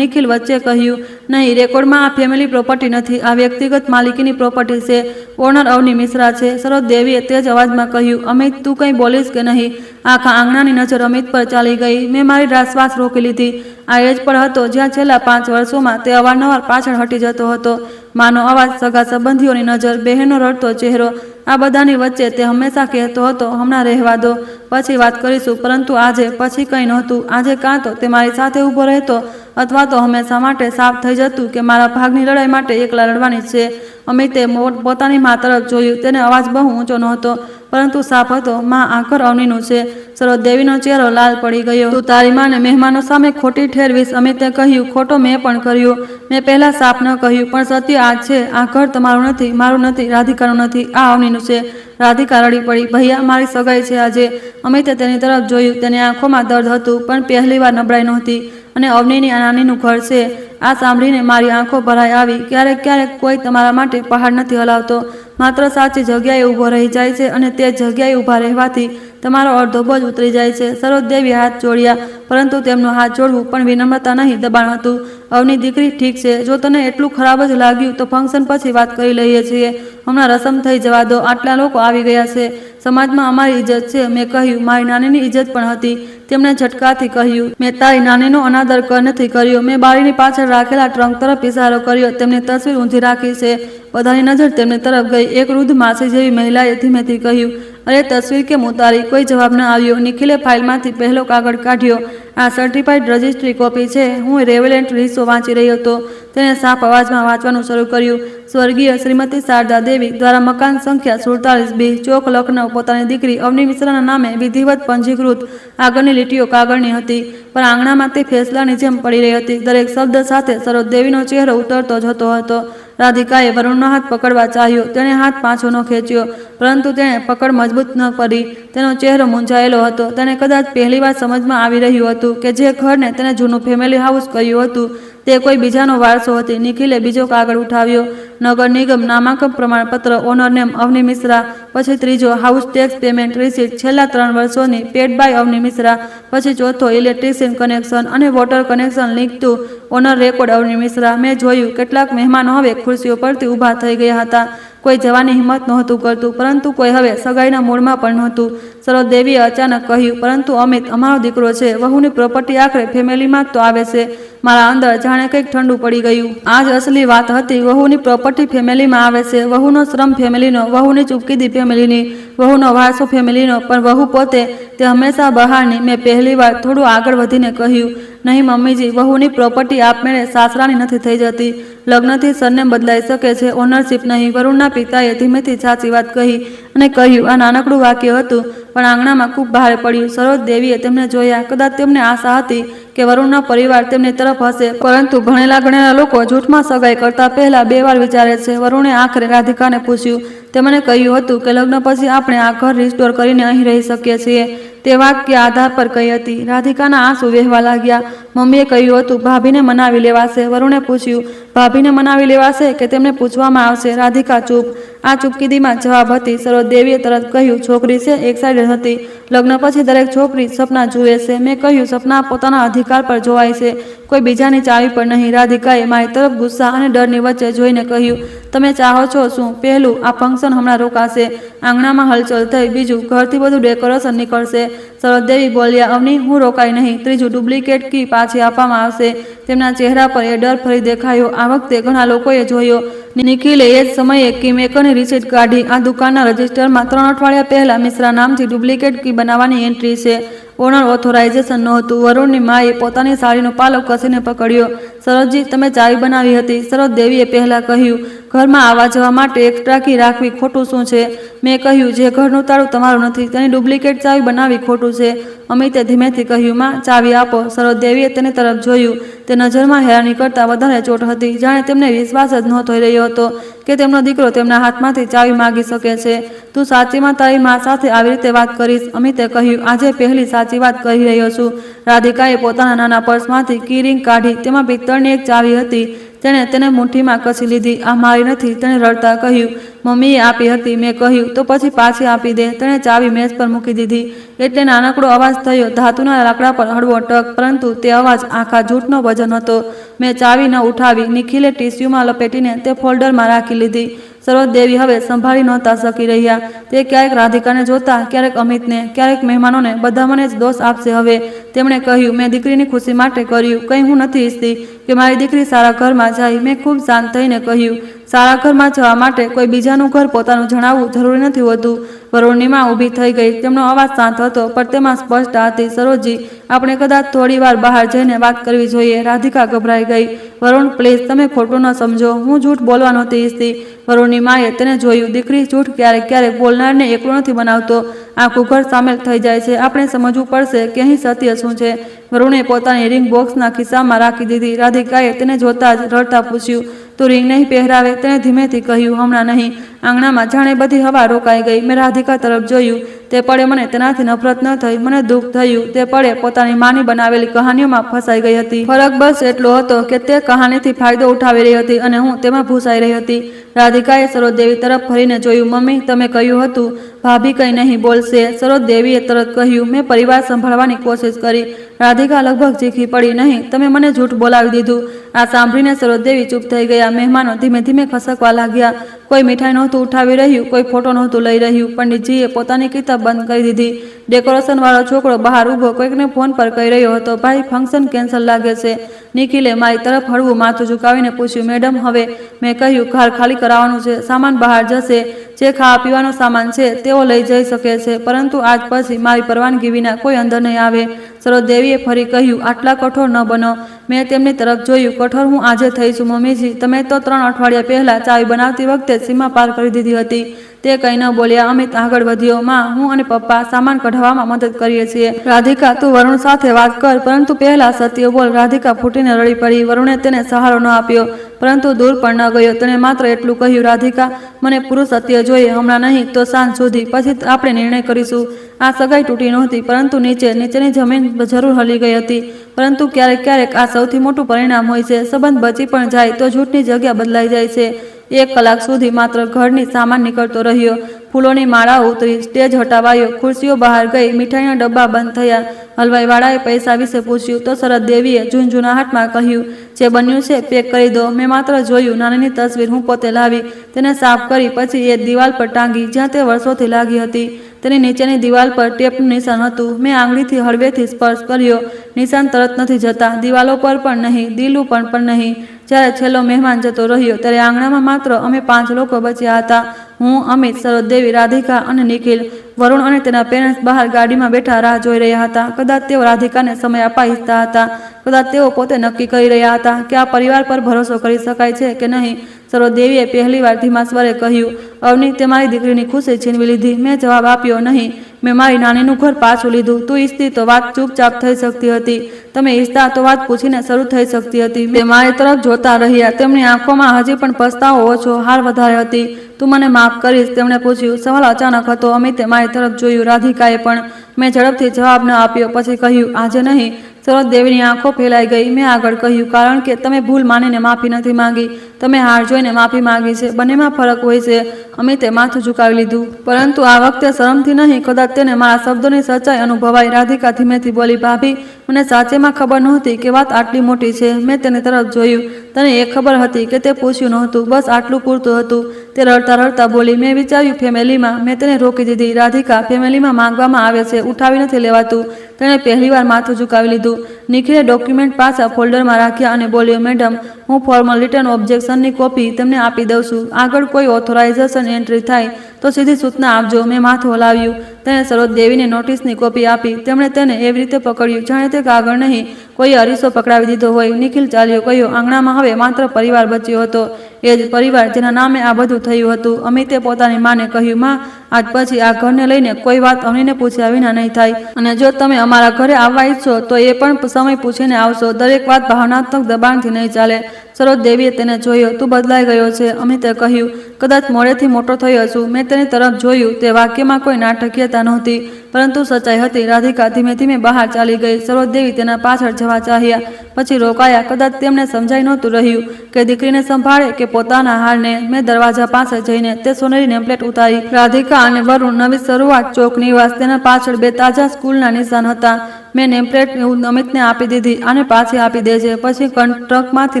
નિખિલ વચ્ચે કહ્યું, નહીં, રેકોર્ડમાં આ ફેમિલી પ્રોપર્ટી નથી. આ વ્યક્તિગત માલિકીની પ્રોપર્ટી છે. ઓનર અવની મિશ્રા છે. સરોજદેવીએ તે જ અવાજમાં કહ્યું, અમિત, તું કંઈ બોલીશ કે નહીં? આખા આંગણાની નજર અમિત પર ચાલી ગઈ. મેં મારી શ્વાસ રોકી લીધી. આ એજ પર હતો જ્યાં છેલ્લા 5 વર્ષોમાં તે અવારનવાર પાછળ હટી જતો હતો. માનો અવાજ, સગા સંબંધીઓની નજર, બહેનો રડતો ચહેરો, આ બધાની વચ્ચે તે હંમેશા કહેતો હતો, હમણાં રહેવા દો, પછી વાત કરીશું. પરંતુ આજે પછી કંઈ નહોતું. આજે કાં તો તે મારી સાથે ઊભો રહેતો, અથવા તો હંમેશા માટે સાફ થઈ જતું કે મારા ભાગની લડાઈ માટે એકલા લડવાની છે. અમિતે પોતાની મા તરફ જોયું. તેને અવાજ બહુ ઊંચો નહોતો, પરંતુ સાફ હતો. માં, આ ઘર અવનીનું છે. સરોજદેવીનો ચહેરો લાલ પડી ગયો. તું તારી માને મહેમાનો સામે ખોટી ઠેરવીશ. અમિતે કહ્યું, ખોટો મેં પણ કર્યું. મેં પહેલા સાફ ન કહ્યું, પણ સત્ય આ છે. આ ઘર તમારું નથી, મારું નથી, રાધિકાનું નથી. આ અવનીનું છે. રાધિકા રડી પડી. ભૈયા, મારી સગાઈ છે આજે. અમિતે તેની તરફ જોયું. તેની આંખોમાં દર્દ હતું, પણ પહેલીવાર નબળાઈ નહોતી. અને અવનીની આ નાનીનું ઘર છે. આ સાંભળીને મારી આંખો ભરાઈ આવી. ક્યારેક ક્યારેક કોઈ તમારા માટે પહાડ નથી હલાવતો, માત્ર સાચી જગ્યાએ ઊભો રહી જાય છે, અને તે જગ્યાએ ઊભા રહેવાથી તમારો અડધો બોજ ઉતરી જાય છે. સરોજદેવી હાથ જોડ્યા. પરંતુ તેમનો હાથ જોડવું પણ વિનમ્રતા નહીં, દબાણ હતું. અવની દીકરી, ઠીક છે, જો તને એટલું ખરાબ જ લાગ્યું તો ફંક્શન પછી વાત કરી લઈએ છીએ. હમણાં રસમ થઈ જવા દો. આટલા લોકો આવી ગયા છે. સમાજમાં અમારી ઇજ્જત છે. મેં કહ્યું, મારી નાનીની ઇજ્જત પણ હતી. તેમણે ઝટકાથી કહ્યું, મેં તારી નાનીનો અનાદર નથી કર્યો. મેં બારીની પાછળ રાખેલા ટ્રંક તરફ ઇશારો કર્યો. તેમની તસવીર ઊંધી રાખી છે. બધાની નજર તેમની તરફ ગઈ. એક વૃદ્ધ માસી જેવી મહિલાએ ધીમેથી કહ્યું, અરે તસવીર કેમ ઉતારી? કોઈ જવાબ ન આવ્યો. નિખિલે ફાઇલમાંથી પહેલો કાગળ કાઢ્યો. આ સર્ટિફાઈડ રજિસ્ટ્રી કોપી છે. હું રેવેલેન્ટ હિસ્સો વાંચી રહ્યો હતો. તેણે સાફ અવાજમાં વાંચવાનું શરૂ કર્યું. સ્વર્ગીય શ્રીમતી શારદા દેવી દ્વારા મકાન સંખ્યા 47B, ચોક, લખનઉ. પોતાની દીકરી અવની મિશ્રાના નામે વિધિવત પંજીકૃત. આગળની લીટીઓ કાગળની હતી, પણ આંગણામાં તે ફેસલાની જેમ પડી રહી હતી. દરેક શબ્દ સાથે સરોજ દેવીનો ચહેરો ઉતરતો જતો હતો. રાધિકાએ વરુણનો હાથ પકડવા ચાહ્યો. તેણે હાથ પાછો ન ખેંચ્યો, પરંતુ તેણે પકડ મજબૂત ન કરી. તેનો ચહેરો મૂંઝાયેલો હતો. તેને કદાચ પહેલીવાર સમજમાં આવી રહ્યું હતું કે જે ઘરને તેને જૂનું ફેમિલી હાઉસ કહ્યું હતું તે કોઈ બીજાનો વારસો હતી. નિખિલે બીજો કાગળ ઉઠાવ્યો. નગર નિગમ નામાંકન પ્રમાણપત્ર, ઓનર નેમ અવની મિશ્રા. પછી ત્રીજો, હાઉસ ટેક્સ પેમેન્ટ રિસીટ, છેલ્લા 3 વર્ષોની, પેડ બાય અવની મિશ્રા. પછી ચોથો, ઇલેક્ટ્રિશિયન કનેક્શન અને water connection link to owner record Avni Mishra. મેં જોયું કેટલાક મહેમાનો હવે ખુરશીઓ પરથી ઊભા થઈ ગયા હતા. કોઈ જવાની હિંમત નહોતું કરતું, પરંતુ કોઈ હવે સગાઈના મૂડમાં પણ નહોતું. સરોજ દેવીએ અચાનક કહ્યું, પરંતુ અમિત અમારો દીકરો છે. વહુની પ્રોપર્ટી આખરે ફેમિલીમાં જ તો આવે છે. મારા અંદર જાણે કંઈક ઠંડુ પડી ગયું. આ જ અસલી વાત હતી. વહુની પ્રોપર્ટી ફેમિલીમાં આવે છે. વહુનો શ્રમ ફેમિલીનો, વહુની ચૂપકીદી ફેમિલીની, વહુનો વારસો ફેમિલીનો, પણ વહુ પોતે તે હંમેશા બહારની. મેં પહેલીવાર થોડું આગળ વધીને કહ્યું, નહીં મમ્મીજી, વહુની પ્રોપર્ટી આપમેળે સાસરાની નથી થઈ જતી. લગ્નથી સરનેમ બદલાઈ શકે છે, ઓનરશિપ નહીં. વરુણના પિતાએ ધીમેથી સાચી વાત કહી અને કહ્યું, આ નાનકડું વાક્ય હતું, પણ આંગણામાં ખૂબ ભારે પડ્યું. સરોજ દેવીએ તેમને જોયા. કદાચ તેમને આશા હતી કે વરુણનો પરિવાર તેમની તરફ હશે, પરંતુ ભણેલા ગણેલા લોકો જૂઠમાં સગાઈ કરતા પહેલા 2 વાર વિચારે છે. વરુણે આખરે રાધિકાને પૂછ્યું, તે મને કહ્યું હતું કે લગ્ન પછી આપણે આ ઘર રિસ્ટોર કરીને અહીં રહી શકીએ છીએ. તે વાક્ય આધાર પર કહી હતી. રાધિકાના આંસુ વહેવા લાગ્યા. મમ્મીએ કહ્યું હતું ભાભીને મનાવી લેવાશે. વરુણે પૂછ્યું, ભાભીને મનાવી લેવાશે કે તેમને પૂછવામાં આવશે? રાધિકા ચૂપ. આ ચૂપકીદીમાં જવાબ હતી. સરોજ દેવીએ તરત કહ્યું, છોકરી છે, એક્સાઇટેડ હતી. લગ્ન પછી દરેક છોકરી સપના જુએ છે. મેં કહ્યું, સપના પોતાના અધિકાર પર જોવાય છે, કોઈ બીજાની ચાવી પર નહીં. રાધિકાએ મારી તરફ ગુસ્સા અને ડરની વચ્ચે જોઈને કહ્યું, તમે ચાહો છો શું? પહેલું, આ ફંક્શન હમણાં રોકાશે. આંગણામાં હલચલ થઈ. બીજું, ઘરથી બધું ડેકોરેશન નીકળશે. સરોજ દેવી બોલ્યા, અવની, હું રોકાઈ નહીં. ત્રીજું, ડુપ્લિકેટ કી પાછી આપવામાં આવશે. તેમના ચહેરા પર એ ડર ફરી દેખાયો. આ વખતે ઘણા લોકોએ જોયો. નિખિલે એ જ સમયે કી મેકરની રિસીટ કાઢી. આ દુકાનના રજિસ્ટરમાં 3 અઠવાડિયા પહેલા મિશ્રા નામથી ડુપ્લિકેટ કી બનાવવાની એન્ટ્રી છે. ઓનર ઓથોરાઇઝેશન નહોતું. વરુણની માએ પોતાની સાડીનો પાલવ કસીને પકડ્યો. સરોજજી, તમે ચાવી બનાવી હતી. સરોજ દેવીએ પહેલા કહ્યું, ઘરમાં આવવા જવા માટે એક્સ્ટ્રા કી રાખવી ખોટું શું છે? મેં કહ્યું, જે ઘરનું તાળું તમારું નથી તેની ડુપ્લિકેટ ચાવી બનાવવી ખોટું છે. અમિતે ધીમેથી કહ્યું, માં, ચાવી આપો. સરોજ દેવીએ તેની તરફ જોયું. તે નજરમાં હેરાની કરતાં વધારે ચોટ હતી. જાણે તેમને વિશ્વાસ જ ન થઈ રહ્યો હતો કે તેમનો દીકરો તેમના હાથમાંથી ચાવી માગી શકે છે. તું સાચીમાં તારી મા સાથે આવી રીતે વાત કરીશ? અમિતે કહ્યું, આજે પહેલી સાચી વાત કહી રહ્યો છું. રાધિકાએ પોતાના નાના પર્સમાંથી કી રિંગ કાઢી. તેમાં પિત્તળની એક ચાવી હતી. તેણે તેને મુઠ્ઠીમાં કસી લીધી. આ મારી નથી, તેણે રડતા કહ્યું. મમ્મીએ આપી હતી. મેં કહ્યું, તો પછી પાછી આપી દે. તેણે ચાવી મેઝ પર મૂકી દીધી. એટલે નાનકડો અવાજ થયો, ધાતુના લાકડા પર હળવો ટક, પરંતુ તે અવાજ આખા જૂઠનો વજન હતો. મેં ચાવી ન ઉઠાવી. નિખિલે ટીસ્યુમાં લપેટીને તે ફોલ્ડરમાં રાખી લીધી. સરોજ દેવી હવે સંભાળી નહોતા શકી રહ્યા. તે ક્યારેક રાધિકાને જોતા, ક્યારેક અમિતને, ક્યારેક મહેમાનોને. બધા મને જ દોષ આપશે હવે. તેમણે કહ્યું, મેં દીકરીની ખુશી માટે કર્યું. કંઈ હું નથી ઈચ્છતી કે મારી દીકરી સારા ઘરમાં જાય. મેં ખૂબ શાંત થઈને કહ્યું, સારા ઘરમાં જવા માટે કોઈ બીજાનું ઘર પોતાનું જણાવવું જરૂરી નથી હોતું. વરુણની માં ઊભી થઈ ગઈ. તેમનો અવાજ શાંત હતો, પણ તેમાં સ્પષ્ટતા હતી. સરોજજી, આપણે કદાચ થોડી વાર બહાર જઈને વાત કરવી જોઈએ. રાધિકા ગભરાઈ ગઈ. વરુણ, પ્લીઝ, તમે ખોટું ન સમજો. હું જૂઠ બોલવા નહોતી ઈચ્છતી. વરુણની માએ તેને જોયું. દીકરી, જૂઠ ક્યારેક ક્યારેક બોલનારને એકલો નથી બનાવતો. આખું ઘર સામેલ થઈ જાય છે. આપણે સમજવું પડશે કે અહીં સત્ય શું છે. વરુણે પોતાની રિંગ બોક્સના ખિસ્સામાં રાખી દીધી. રાધિકાએ તેને જોતા જ રડતા પૂછ્યું, તું રિંગ નહીં પહેરાવે? તેણે ધીમેથી કહ્યું, હમણાં નહીં. આંગણામાં જાણે બધી હવા રોકાઈ ગઈ. મેં રાધિકા તરફ જોયું. તે પળે મને તેનાથી નફરત ન થઈ, મને દુઃખ થયું. તે પળે પોતાની માની બનાવેલી કહાનીઓમાં ફસાઈ ગઈ હતી. ફરક બસ એટલો હતો કે તે કહાનીથી ફાયદો ઉઠાવી રહી હતી અને હું તેમાં ભૂસાઈ રહી હતી. રાધિકાએ સરોજ દેવી તરફ ફરીને જોયું. મમ્મી, તમે કહ્યું હતું ભાભી કંઈ નહીં બોલશે. સરોજ દેવીએ તરત કહ્યું, મેં પરિવાર સંભાળવાની કોશિશ કરી. રાધિકા લગભગ ચીખી પડી, નહીં, તમે મને જૂઠ બોલાવી દીધું. આ સાંભળીને સરોજદેવી ચૂપ થઈ ગયા. મહેમાનો ધીમે ધીમે ખસકવા લાગ્યા. કોઈ મીઠાઈ નહોતું ઉઠાવી રહ્યું, કોઈ ફોટો નહોતું લઈ રહ્યું. પંડિતજીએ પોતાની કિતાબ બંધ કરી દીધી. ડેકોરેશન વાળો છોકરો બહાર ઊભો કોઈકને ફોન પર કહી રહ્યો હતો, ભાઈ ફંક્શન કેન્સલ લાગે છે. નિખિલે મારી તરફ હળવું માથું ઝુકાવીને પૂછ્યું, મેડમ હવે? મેં કહ્યું, ઘર ખાલી કરાવવાનું છે, સામાન બહાર જશે, જે ખાવા પીવાનો સામાન છે તેઓ લઈ જઈ શકે છે, પરંતુ આજ પછી મારી પરવાનગી વિના કોઈ અંદર નહીં આવે. સરોજદેવીએ ફરી કહ્યું, આટલા કઠોર ન બનો. મેં તેમની તરફ જોયું. કઠોર હું આજે થઈ છું મમ્મીજી. તમે તો 3 અઠવાડિયા પહેલા ચાવી બનાવતી વખતે સીમા પાર કરી દીધી હતી. તે કંઈ ન બોલ્યા. અમિત આગળ વધ્યો, માં, હું અને પપ્પા સામાન કઢાવવામાં મદદ કરીએ છીએ. રાધિકા, તું વરુણ સાથે વાત કર, પરંતુ પહેલા સત્ય બોલ. રાધિકા ફૂટીને રડી પડી. વરુણે તેને સહારો ન આપ્યો, પરંતુ દૂર પણ ન ગયો. તેણે માત્ર એટલું કહ્યું, રાધિકા, મને પૂરું સત્ય જોઈએ, હમણાં નહીં તો સાંજ સુધી, પછી આપણે નિર્ણય કરીશું. આ સગાઈ તૂટી નહોતી, પરંતુ નીચેની જમીન જરૂર હલી ગઈ હતી. પરંતુ ક્યારેક ક્યારેક આ સૌથી મોટું પરિણામ હોય છે. સંબંધ બચી પણ જાય તો જૂઠની જગ્યા બદલાઈ જાય છે. 1 કલાક સુધી માત્ર ઘરની સામાન નીકળતો રહ્યો. ફૂલોની માળાઓ ઉતરી, સ્ટેજ હટાવાયો, ખુરશીઓ બહાર ગઈ, મીઠાઈના ડબ્બા બંધ થયા. હલવાઈવાળાએ પૈસા વિશે પૂછ્યું તો સરોજદેવીએ ઝૂંઝૂનાહટમાં કહ્યું, જે બન્યું છે પેક કરી દો. મેં માત્ર જોયું. નાનીની તસવીર હું પોતે લાવી, તેને સાફ કરી, પછી એ દિવાલ પર ટાંગી જ્યાં તે વર્ષોથી લાગી હતી. તેની નીચેની દિવાલ પર ટેપનું નિશાન હતું. મેં આંગળીથી હળવેથી સ્પર્શ કર્યો. નિશાન તરત નથી જતા, દિવાલો પર પણ નહીં, દિલ ઉપર પણ નહીં. જ્યારે છેલ્લો મહેમાન જતો રહ્યો ત્યારે આંગણામાં માત્ર અમે 5 લોકો બચ્યા હતા. હું, અમિત, સરોજદેવી, રાધિકા અને નિખિલ. વરુણ અને તેના પેરેન્ટ્સ બહાર ગાડીમાં બેઠા રાહ જોઈ રહ્યા હતા. કદાચ તેઓ રાધિકાને સમય આપવા ઈચ્છતા હતા. કદાચ તેઓ પોતે નક્કી કરી રહ્યા હતા કે આ પરિવાર પર ભરોસો કરી શકાય છે કે નહીં. સરોજદેવીએ પહેલીવાર ધીમા સ્વરે કહ્યું, અવની, તે મારી દીકરીની ખુશી છીનવી લીધી. મેં જવાબ આપ્યો, નહીં, મેં મારી નાનીનું ઘર પાછું લીધું. તું ઈચ્છતી તો વાત ચૂપચાપ થઈ શકતી હતી. તમે ઈચ્છતા તો વાત પૂછીને શરૂ થઈ શકતી હતી. તે મારી તરફ જોતા રહ્યા. તેમની આંખોમાં હજી પણ પસ્તાવો ઓછો, હાર વધારે હતી. તું મને માફ કરીશ? તેમણે પૂછ્યું. સવાલ અચાનક હતો. અમિતે મારી તરફ જોયું, રાધિકાએ પણ. મેં ઝડપથી જવાબ ન આપ્યો. પછી કહ્યું, આજે નહીં. સરોજદેવીની આંખો ફેલાઈ ગઈ. મેં આગળ કહ્યું, કારણ કે તમે ભૂલ માનીને માફી નથી માંગી, તમે હાર જોઈને માફી માંગી છે. બંનેમાં ફરક હોય છે. અમિતે માથું ઝુકાવી લીધું, પરંતુ આ વખતે શરમથી નહીં. કદાચ તેને મારા શબ્દોની સચ્ચાઈ અનુભવાઈ. રાધિકા ધીમેથી બોલી, ભાભી, મને સાચેમાં ખબર નહોતી કે વાત આટલી મોટી છે. મેં તેની તરફ જોયું. તને એ ખબર હતી કે તે પૂછ્યું નહોતું, બસ આટલું પૂરતું હતું. તે રડતા રડતા બોલી, મેં વિચાર્યું ફેમિલીમાં. મેં તેને રોકી દીધી. રાધિકા, ફેમિલીમાં માંગવામાં આવે છે, ઉઠાવી નથી લેવાતું. તેણે પહેલીવાર માથું ઝુકાવી લીધું. નિખિલે ડોક્યુમેન્ટ પાછા ફોલ્ડરમાં રાખ્યા અને બોલ્યો, મેડમ, હું ફોર્મલ રિટર્ન ઓબ્જેક્શનની કોપી તેમને આપી દઉં છું. આગળ કોઈ ઓથોરાઇઝેશન એન્ટ્રી થાય તો સીધી સૂચના આપજો. મેં માથું હલાવ્યું. તેણે સરોજદેવીને નોટિસની કોપી આપી. તેમણે તેને એવી રીતે પકડ્યું જાણે તે કાગળ નહીં, કોઈએ અરીસો પકડાવી દીધો હોય. નિખિલ ચાલ્યો ગયો. આંગણામાં હવે માત્ર પરિવાર બચ્યો હતો. એ જ પરિવાર જેના નામે આ બધું થયું હતું. અમિતે પોતાની માને કહ્યું, માં, આજ પછી આ ઘરને લઈને કોઈ વાત અવનીને પૂછ્યા વિના નહીં થાય. અને જો તમે અમારા ઘરે આવવા ઈચ્છો તો એ પણ સમય પૂછીને આવશો. દરેક વાત ભાવનાત્મક દબાણથી નહીં ચાલે. સરોજદેવીએ તેને જોયો. તું બદલાઈ ગયો છે. અમિતે કહ્યું, કદાચ મોડેથી મોટો થયો છું. મેં તેની તરફ જોયું. તે વાક્યમાં કોઈ નાટકીયતા નહોતી, પરંતુ સચ્ચાઈ હતી. રાધિકા ધીમે ધીમે બહાર ચાલી ગઈ. સરોજદેવી તેના પાછળ જવા ચાહ્યા, પછી રોકાયા. કદાચ તેમને સમજાઈ નહોતું રહ્યું કે દીકરીને સંભાળે કે પોતાના હારને. મેં દરવાજા પાસે જઈને તે સોનેરી નેમપ્લેટ ઉતારી. રાધિકા અને વરુણ, નવી શરૂઆત, ચોક નિવાસ. તેના પાછળ 2 તાજા સ્કૂલના નિશાન હતા. મેં નેમપ્લેટ અમિતને આપી દીધી. આને પાછી આપી દેજે. પછી ટ્રકમાંથી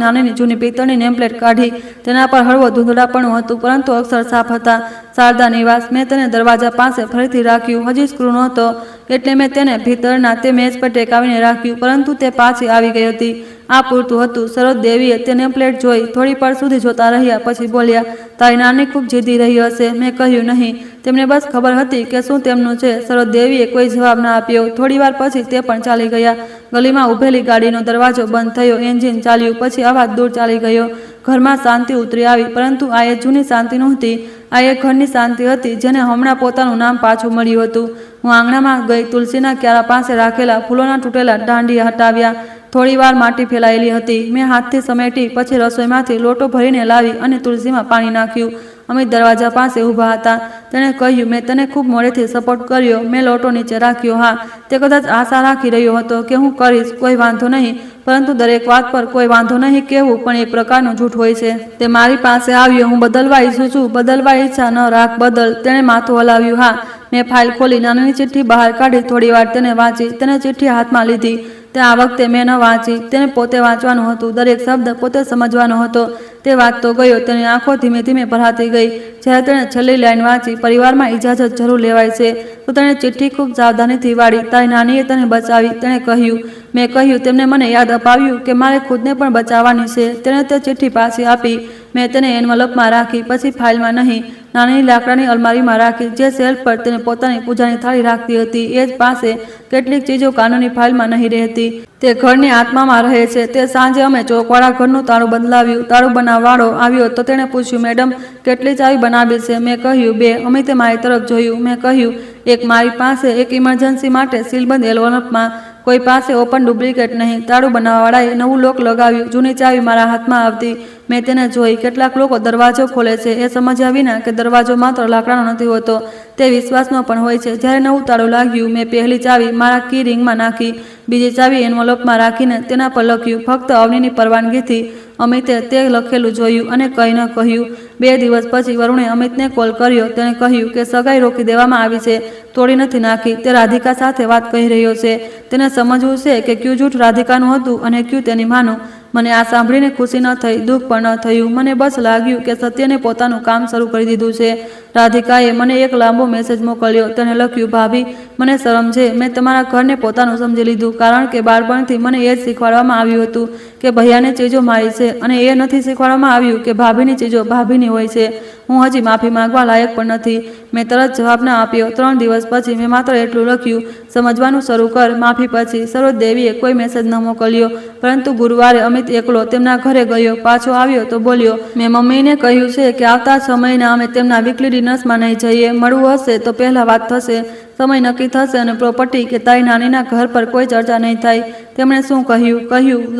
નાની જૂની પિત્તળની નેમપ્લેટ કાઢી. તેના પર હળવો ધૂંધળાપણું હતું, પરંતુ અક્ષર સાફ હતા. શારદા નિવાસ. મેં તેને દરવાજા પાસે ફરીથી રાખ્યું. હજી સ્ક્રૂ નહોતો, એટલે મેં તેને ભીતરના તે મેજ પર ટેકાવીને રાખ્યું, પરંતુ તે પાછી આવી ગઈ હતી. આ પૂરતું હતું. સરોજદેવીએ તે નેમપ્લેટ જોઈ. થોડી પળ સુધી જોતા રહ્યા, પછી બોલ્યા, તારી નાની ખૂબ જીદી રહી હશે. મેં કહ્યું, નહીં, તેમને બસ ખબર હતી કે શું તેમનું છે. સરોજદેવીએ કોઈ જવાબ ના આપ્યો. થોડીવાર પછી તે પણ ચાલી ગયા. ગલીમાં ઊભેલી ગાડીનો દરવાજો બંધ થયો. એન્જિન ચાલ્યું. પછી અવાજ દૂર ચાલી ગયો. ઘરમાં શાંતિ ઉતરી આવી, પરંતુ આ એ જૂની શાંતિ નહોતી. આ એ ઘરની શાંતિ હતી જેને હમણાં પોતાનું નામ પાછું મળ્યું હતું. હું આંગણામાં ગઈ. તુલસીના ક્યારા પાસે રાખેલા ફૂલોના તૂટેલા દાંડિયા હટાવ્યા. થોડીવાર માટી ફેલાયેલી હતી. મેં હાથથી સમેટી. પછી રસોઈમાંથી લોટો ભરીને લાવી અને તુલસીમાં પાણી નાખ્યું. અમિત દરવાજા પાસે ઊભા હતા. તેણે કહ્યું, મેં તને ખૂબ મોડેથી સપોર્ટ કર્યો. મેં લોટો નીચે રાખ્યો. હા, તે કદાચ આશા રાખી રહ્યો હતો કે હું કરીશ, કોઈ વાંધો નહીં, પરંતુ દરેક વાત પર કોઈ વાંધો નહીં કહેવું પણ એક પ્રકારનું જૂઠ હોય છે. તે મારી પાસે આવ્યો. હું બદલવા ઈચ્છું છું. બદલવા ઈચ્છા ન રાખ, બદલ. તેણે માથું હલાવ્યું. હા. મેં ફાઇલ ખોલી, નાની ચિઠ્ઠી બહાર કાઢી. થોડીવાર તેને વાંચી. તેને ચિઠ્ઠી હાથમાં લીધી. તે આ વખતે મેં ન વાંચી. તેને પોતે વાંચવાનું હતું, દરેક શબ્દ પોતે સમજવાનો હતો. તે વાંચતો ગયો, તેની આંખો ધીમે ધીમે ભરાતી ગઈ. જ્યારે તેણે છેલ્લી લાઈન વાંચી, પરિવારમાં ઇજાજત જરૂર લેવાય છે, તો તેણે ચિઠ્ઠી ખૂબ સાવધાનીથી વાળી. તારી નાનીએ તને બચાવી, તેણે કહ્યું. મેં કહ્યું. તેમને મને યાદ અપાવ્યું કે મારે ખુદને પણ બચાવવાની છે. તેણે તે ચિઠ્ઠી પાછી આપી. મેં તેને એન્વલપમાં રાખી, પછી ફાઇલમાં નહીં, નાની લાકડાની અલમારીમાં રાખી. જે શેલ્ફ પર તેને પોતાની પૂજાની થાળી રાખતી હતી, એ જ પાસે કેટલીક ચીજો કાનૂની ફાઇલમાં નહીં રહેતી. તે ઘરની આત્મામાં રહે છે. તે સાંજે અમે ચોકવાળા ઘરનું તાળું બદલાવ્યું. તાળું બનાવવાળો આવ્યો તો તેણે પૂછ્યું, મેડમ, કેટલી ચાવી બનાવી છે? મેં કહ્યું, 2. અમિતે મારી તરફ જોયું. મેં કહ્યું, એક મારી પાસે, એક ઇમરજન્સી માટે સીલબંધ એન્વલપમાં. કોઈ પાસે ઓપન ડુપ્લિકેટ નહીં. તાળું બનાવવાળાએ નવું લોક લગાવ્યું. જૂની ચાવી મારા હાથમાં આવતી. મેં તેને જોઈ. કેટલાક લોકો દરવાજો ખોલે છે એ સમજ્યા વિના કે દરવાજો માત્ર લાકડાનો નથી હોતો, તે વિશ્વાસનો પણ હોય છે. જ્યારે નવું તાળું લાગ્યું, મેં પહેલી ચાવી મારા કી રિંગમાં નાખી, બીજી ચાવી એન્વલપમાં રાખીને તેના પર લખ્યું, ફક્ત અવનીની પરવાનગીથી. અમિતે તે લખેલું જોયું અને કંઈ ન કહ્યું. 2 દિવસ પછી વરુણે અમિતને કોલ કર્યો. તેણે કહ્યું કે સગાઈ રોકી દેવામાં આવી છે, તોડી નથી નાખી. તે રાધિકા સાથે વાત કહી રહ્યો છે. તેને સમજવું છે કે ક્યું જૂઠ રાધિકાનું હતું અને ક્યું તેની માનું. મને આ સાંભળીને ખુશી ન થઈ, દુઃખ પણ ન થયું. મને બસ લાગ્યું કે સત્યને પોતાનું કામ શરૂ કરી દીધું છે. રાધિકાએ મને એક લાંબો મેસેજ મોકલ્યો. તેણે લખ્યું, ભાભી, મને શરમ છે. મેં તમારા ઘરને પોતાનું સમજી લીધું, કારણ કે બાળપણથી મને એ જ શીખવાડવામાં આવ્યું હતું કે ભૈયાની ચીજો મારી છે, અને એ નથી શીખવાડવામાં આવ્યું કે ભાભીની ચીજો ભાભીની હોય છે. હું હજી માફી માંગવા લાયક પણ નથી. મેં તરત જવાબ ન આપ્યો. 3 દિવસ પછી મેં માત્ર એટલું લખ્યું, સમજવાનું શરૂ કર. માફી પછી સરોજ દેવીએ કોઈ મેસેજ ન મોકલ્યો, પરંતુ ગુરુવારે અમિત એકલો તેમના ઘરે ગયો. પાછો આવ્યો તો બોલ્યો, મેં મમ્મીને કહ્યું છે કે આવતા 6 મહિના અમે તેમના વીકલી ડિનર્સમાં નહીં જઈએ. મળવું હશે તો પહેલાં વાત થશે, સમય નક્કી થશે અને પ્રોપર્ટી કે તારી નાનીના ઘર પર કોઈ ચર્ચા નહીં થાય. તેમણે શું કહ્યું?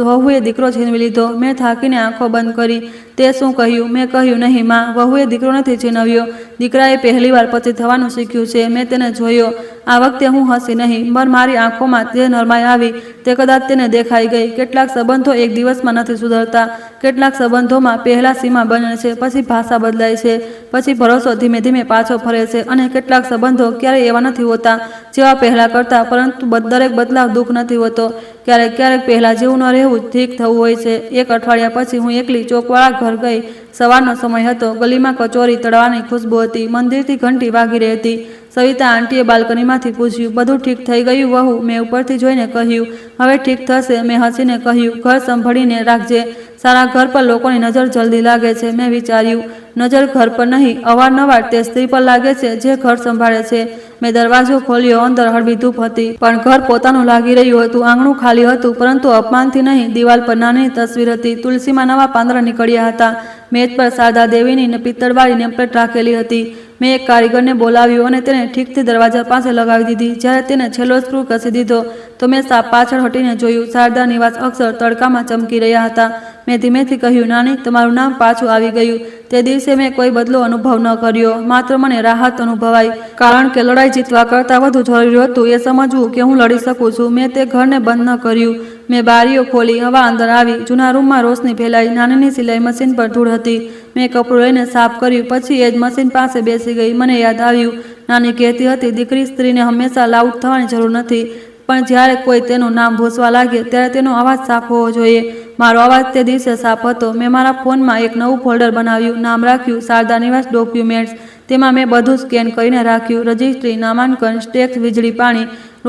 વહુએ દીકરો છીનવી લીધો. મેં થાકીને આંખો બંધ કરી. તે શું કહ્યું? મેં કહ્યું, નહીં માં, વહુએ દીકરો નથી છીનવ્યો. દીકરાએ પહેલીવાર પતિ થવાનું શીખ્યું છે. મેં તેને જોયો. આ વખતે હું હસી નહીં, પણ મારી આંખોમાં જે નરમાઈ આવી તે કદાચ તેને દેખાઈ ગઈ. કેટલાક સંબંધો એક દિવસમાં નથી સુધરતા. કેટલાક સંબંધોમાં પહેલા સીમા બને છે, પછી ભાષા બદલાય છે, પછી ભરોસો ધીમે ધીમે પાછો ફરે છે, અને કેટલાક સંબંધો ક્યારેય એવા નથી હોતા જેવા પહેલા કરતા, પરંતુ દરેક બદલાવ દુઃખ નથી હોતો. ક્યારેક ક્યારેક પહેલાં જેવું ન રહેવું ઠીક થવું હોય છે. 1 અઠવાડિયા પછી હું એકલી ચોકવાળા ઘર ગઈ. સવારનો સમય હતો. ગલીમાં કચોરી તળવાની ખુશ્બુ હતી. મંદિરથી ઘંટી વાગી રહી હતી. સવિતા આંટીએ બાલ્કનીમાંથી પૂછ્યું, બધું ઠીક થઈ ગયું વહુ? મેં ઉપરથી જોઈને કહ્યું, હવે ઠીક થશે. મેં હસીને કહ્યું, ઘર સંભાળીને રાખજે. સારા ઘર પર લોકોની નજર જલ્દી લાગે છે. મેં વિચાર્યું, નજર ઘર પર નહીં, અવારનવાર તે સ્ત્રી પર લાગે છે જે ઘર સંભાળે છે. મેં દરવાજો ખોલ્યો. અંદર હળવી ધૂપ હતી, પણ ઘર પોતાનું લાગી રહ્યું હતું. આંગણું ખાલી હતું, પરંતુ અપમાનથી નહીં. દિવાલ પર નાની તસવીર હતી. તુલસીમાં નવા પાંદડા નીકળ્યા હતા. મેજ પર શારદા દેવીની પિત્તળવાળી નેમપ્લેટ રાખેલી હતી. મેં એક કારીગરને બોલાવ્યો અને તેને ઠીકથી દરવાજા પાસે લગાવી દીધી. જ્યારે તેને છેલ્લો સ્ક્રૂ કસી દીધો તો મેં પાછળ હટીને જોયું. શારદા નિવાસ અક્ષર તડકામાં ચમકી રહ્યા હતા. મેં ધીમેથી કહ્યું, નાની, તમારું નામ પાછું આવી ગયું. તે દિવસે મેં કોઈ બદલો અનુભવ ન કર્યો, માત્ર મને રાહત અનુભવાઈ, કારણ કે લડાઈ જીતવા કરતાં વધુ જરૂરી હતું એ સમજવું કે હું લડી શકું છું. મેં તે ઘરને બંધ ન કર્યું. મેં બારીઓ ખોલી. હવા અંદર આવી. જૂના રૂમમાં રોશની ફેલાઈ. નાનીની સિલાઈ મશીન પર ધૂળ હતી. મેં કપડું લઈને સાફ કર્યું. પછી એ જ મશીન પાસે બેસી ગઈ. મને યાદ આવ્યું, નાની કહેતી હતી, દીકરી, સ્ત્રીને હંમેશા લાઉડ થવાની જરૂર નથી, પણ જ્યારે કોઈ તેનું નામ ભૂસવા લાગે ત્યારે તેનો અવાજ સાફ હોવો જોઈએ. મારો અવાજ તે દિવસે સાફ હતો. મેં મારા ફોનમાં એક નવું ફોલ્ડર બનાવ્યું. નામ રાખ્યું શારદા નિવાસ ડોક્યુમેન્ટ્સ. તેમાં મેં બધું સ્કેન કરીને રાખ્યું. રજિસ્ટ્રી, નામાંકન, ટેક્સ, વીજળી, પાણી,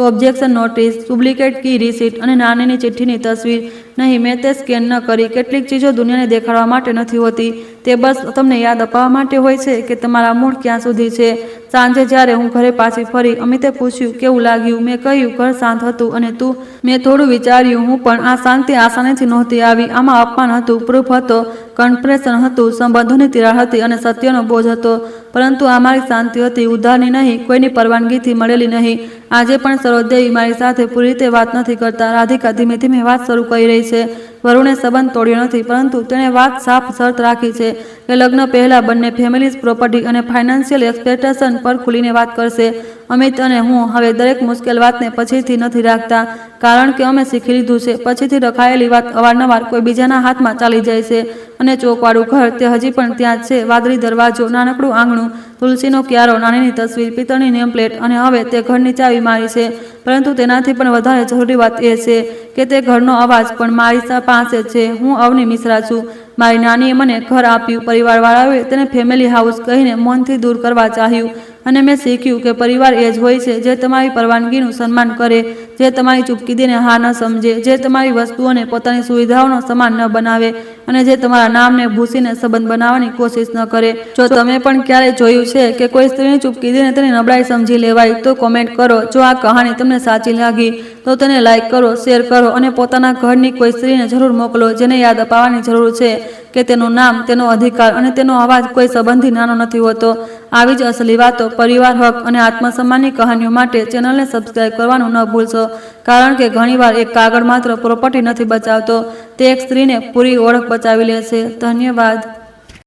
ઓબ્જેક્શન નોટિસ, ડુપ્લિકેટ કી રિસીટ અને નાનીની ચિઠ્ઠીની તસવીર. નહીં, મેં તે સ્કેન ન કરી. કેટલીક ચીજો દુનિયાને દેખાડવા માટે નથી હોતી, તે બસ તમને યાદ અપાવવા માટે હોય છે કે તમારા મૂળ ક્યાં સુધી છે. સાંજે જ્યારે હું ઘરે પાછી ફરી, અમિતે પૂછ્યું, કેવું લાગ્યું? મેં કહ્યું, ઘર શાંત હતું. અને તું? મેં થોડું વિચાર્યું. હું પણ. આ શાંતિ આસાનીથી નહોતી આવી. આમાં અપમાન હતું, પ્રૂફ હતો, કન્ફેશન હતું, સંબંધોની તિરાડ હતી અને સત્યનો બોજ હતો. પરંતુ આ મારી શાંતિ હતી, ઉધારની નહીં, કોઈની પરવાનગીથી મળેલી નહીં. આજે પણ સરોજ દેવી મારી સાથે પૂરી રીતે વાત નથી કરતા. રાધિકા ધીમે ધીમે વાત શરૂ કરી રહી છે. વરુણે સંબંધ તોડ્યો નથી, પરંતુ તેણે વાત સાફ શરત રાખી છે કે લગ્ન પહેલા બંને ફેમિલીઝ પ્રોપર્ટી અને ફાઇનાન્શિયલ એક્સપેક્ટેશન પર ખુલીને વાત કરશે. અમિત અને હું હવે દરેક મુશ્કેલ વાતને પછીથી નથી રાખતા, કારણ કે અમે શીખી લીધું છે, પછીથી રખાયેલી વાત અવારનવાર કોઈ બીજાના હાથમાં ચાલી જાય છે. અને ચોકવાળું ઘર તે હજી પણ ત્યાં જ છે. વાદળી દરવાજો, નાનકડું આંગણું, તુલસીનો ક્યારો, નાનીની તસવીર, પિત્તળની નેમ પ્લેટ અને હવે તે ઘરની ચાવી મારી છે. પરંતુ તેનાથી પણ વધારે જરૂરી વાત એ છે કે તે ઘરનો અવાજ પણ મારી પાસે છે. હું અવની મિશ્રા છું. મારી નાનીએ મને ઘર આપ્યું. પરિવારવાળાઓએ તેને ફેમિલી હાઉસ કહીને મૌનથી દૂર કરવા ચાહ્યું અને મેં શીખ્યું કે પરિવાર એ જ હોય છે જે તમારી પરવાનગીનું સન્માન કરે, જે તમારી ચૂપકીદીને હાર ન સમજે, જે તમારી વસ્તુઓને પોતાની સુવિધાઓનો સમાન ન બનાવે અને જે તમારા નામને ભૂંસીને સંબંધ બનાવવાની કોશિશ ન કરે. જો તમે પણ ક્યારેય જોયું છે કે કોઈ સ્ત્રીની ચૂપકીદીને તેની નબળાઈ સમજી લેવાય તો કોમેન્ટ કરો. જો આ કહાની તમને સાચી લાગી તો તેને લાઈક કરો, શેર કરો અને પોતાના ઘરની કોઈ સ્ત્રીને જરૂર મોકલો જેને યાદ અપાવવાની જરૂર છે કે તેનું નામ, તેનો અધિકાર અને તેનો અવાજ કોઈ સંબંધી નાનો નથી હોતો. આવી જ અસલી વાતો, પરિવાર, હક અને આત્મસન્માનની કહાનીઓ માટે ચેનલને સબસ્ક્રાઇબ કરવાનું ન ભૂલશો. કારણ કે ઘણીવાર એક કાગળ માત્ર પ્રોપર્ટી નથી બચાવતો, તે એક સ્ત્રીને પૂરી ઓળખ બચાવી લે છે. ધન્યવાદ.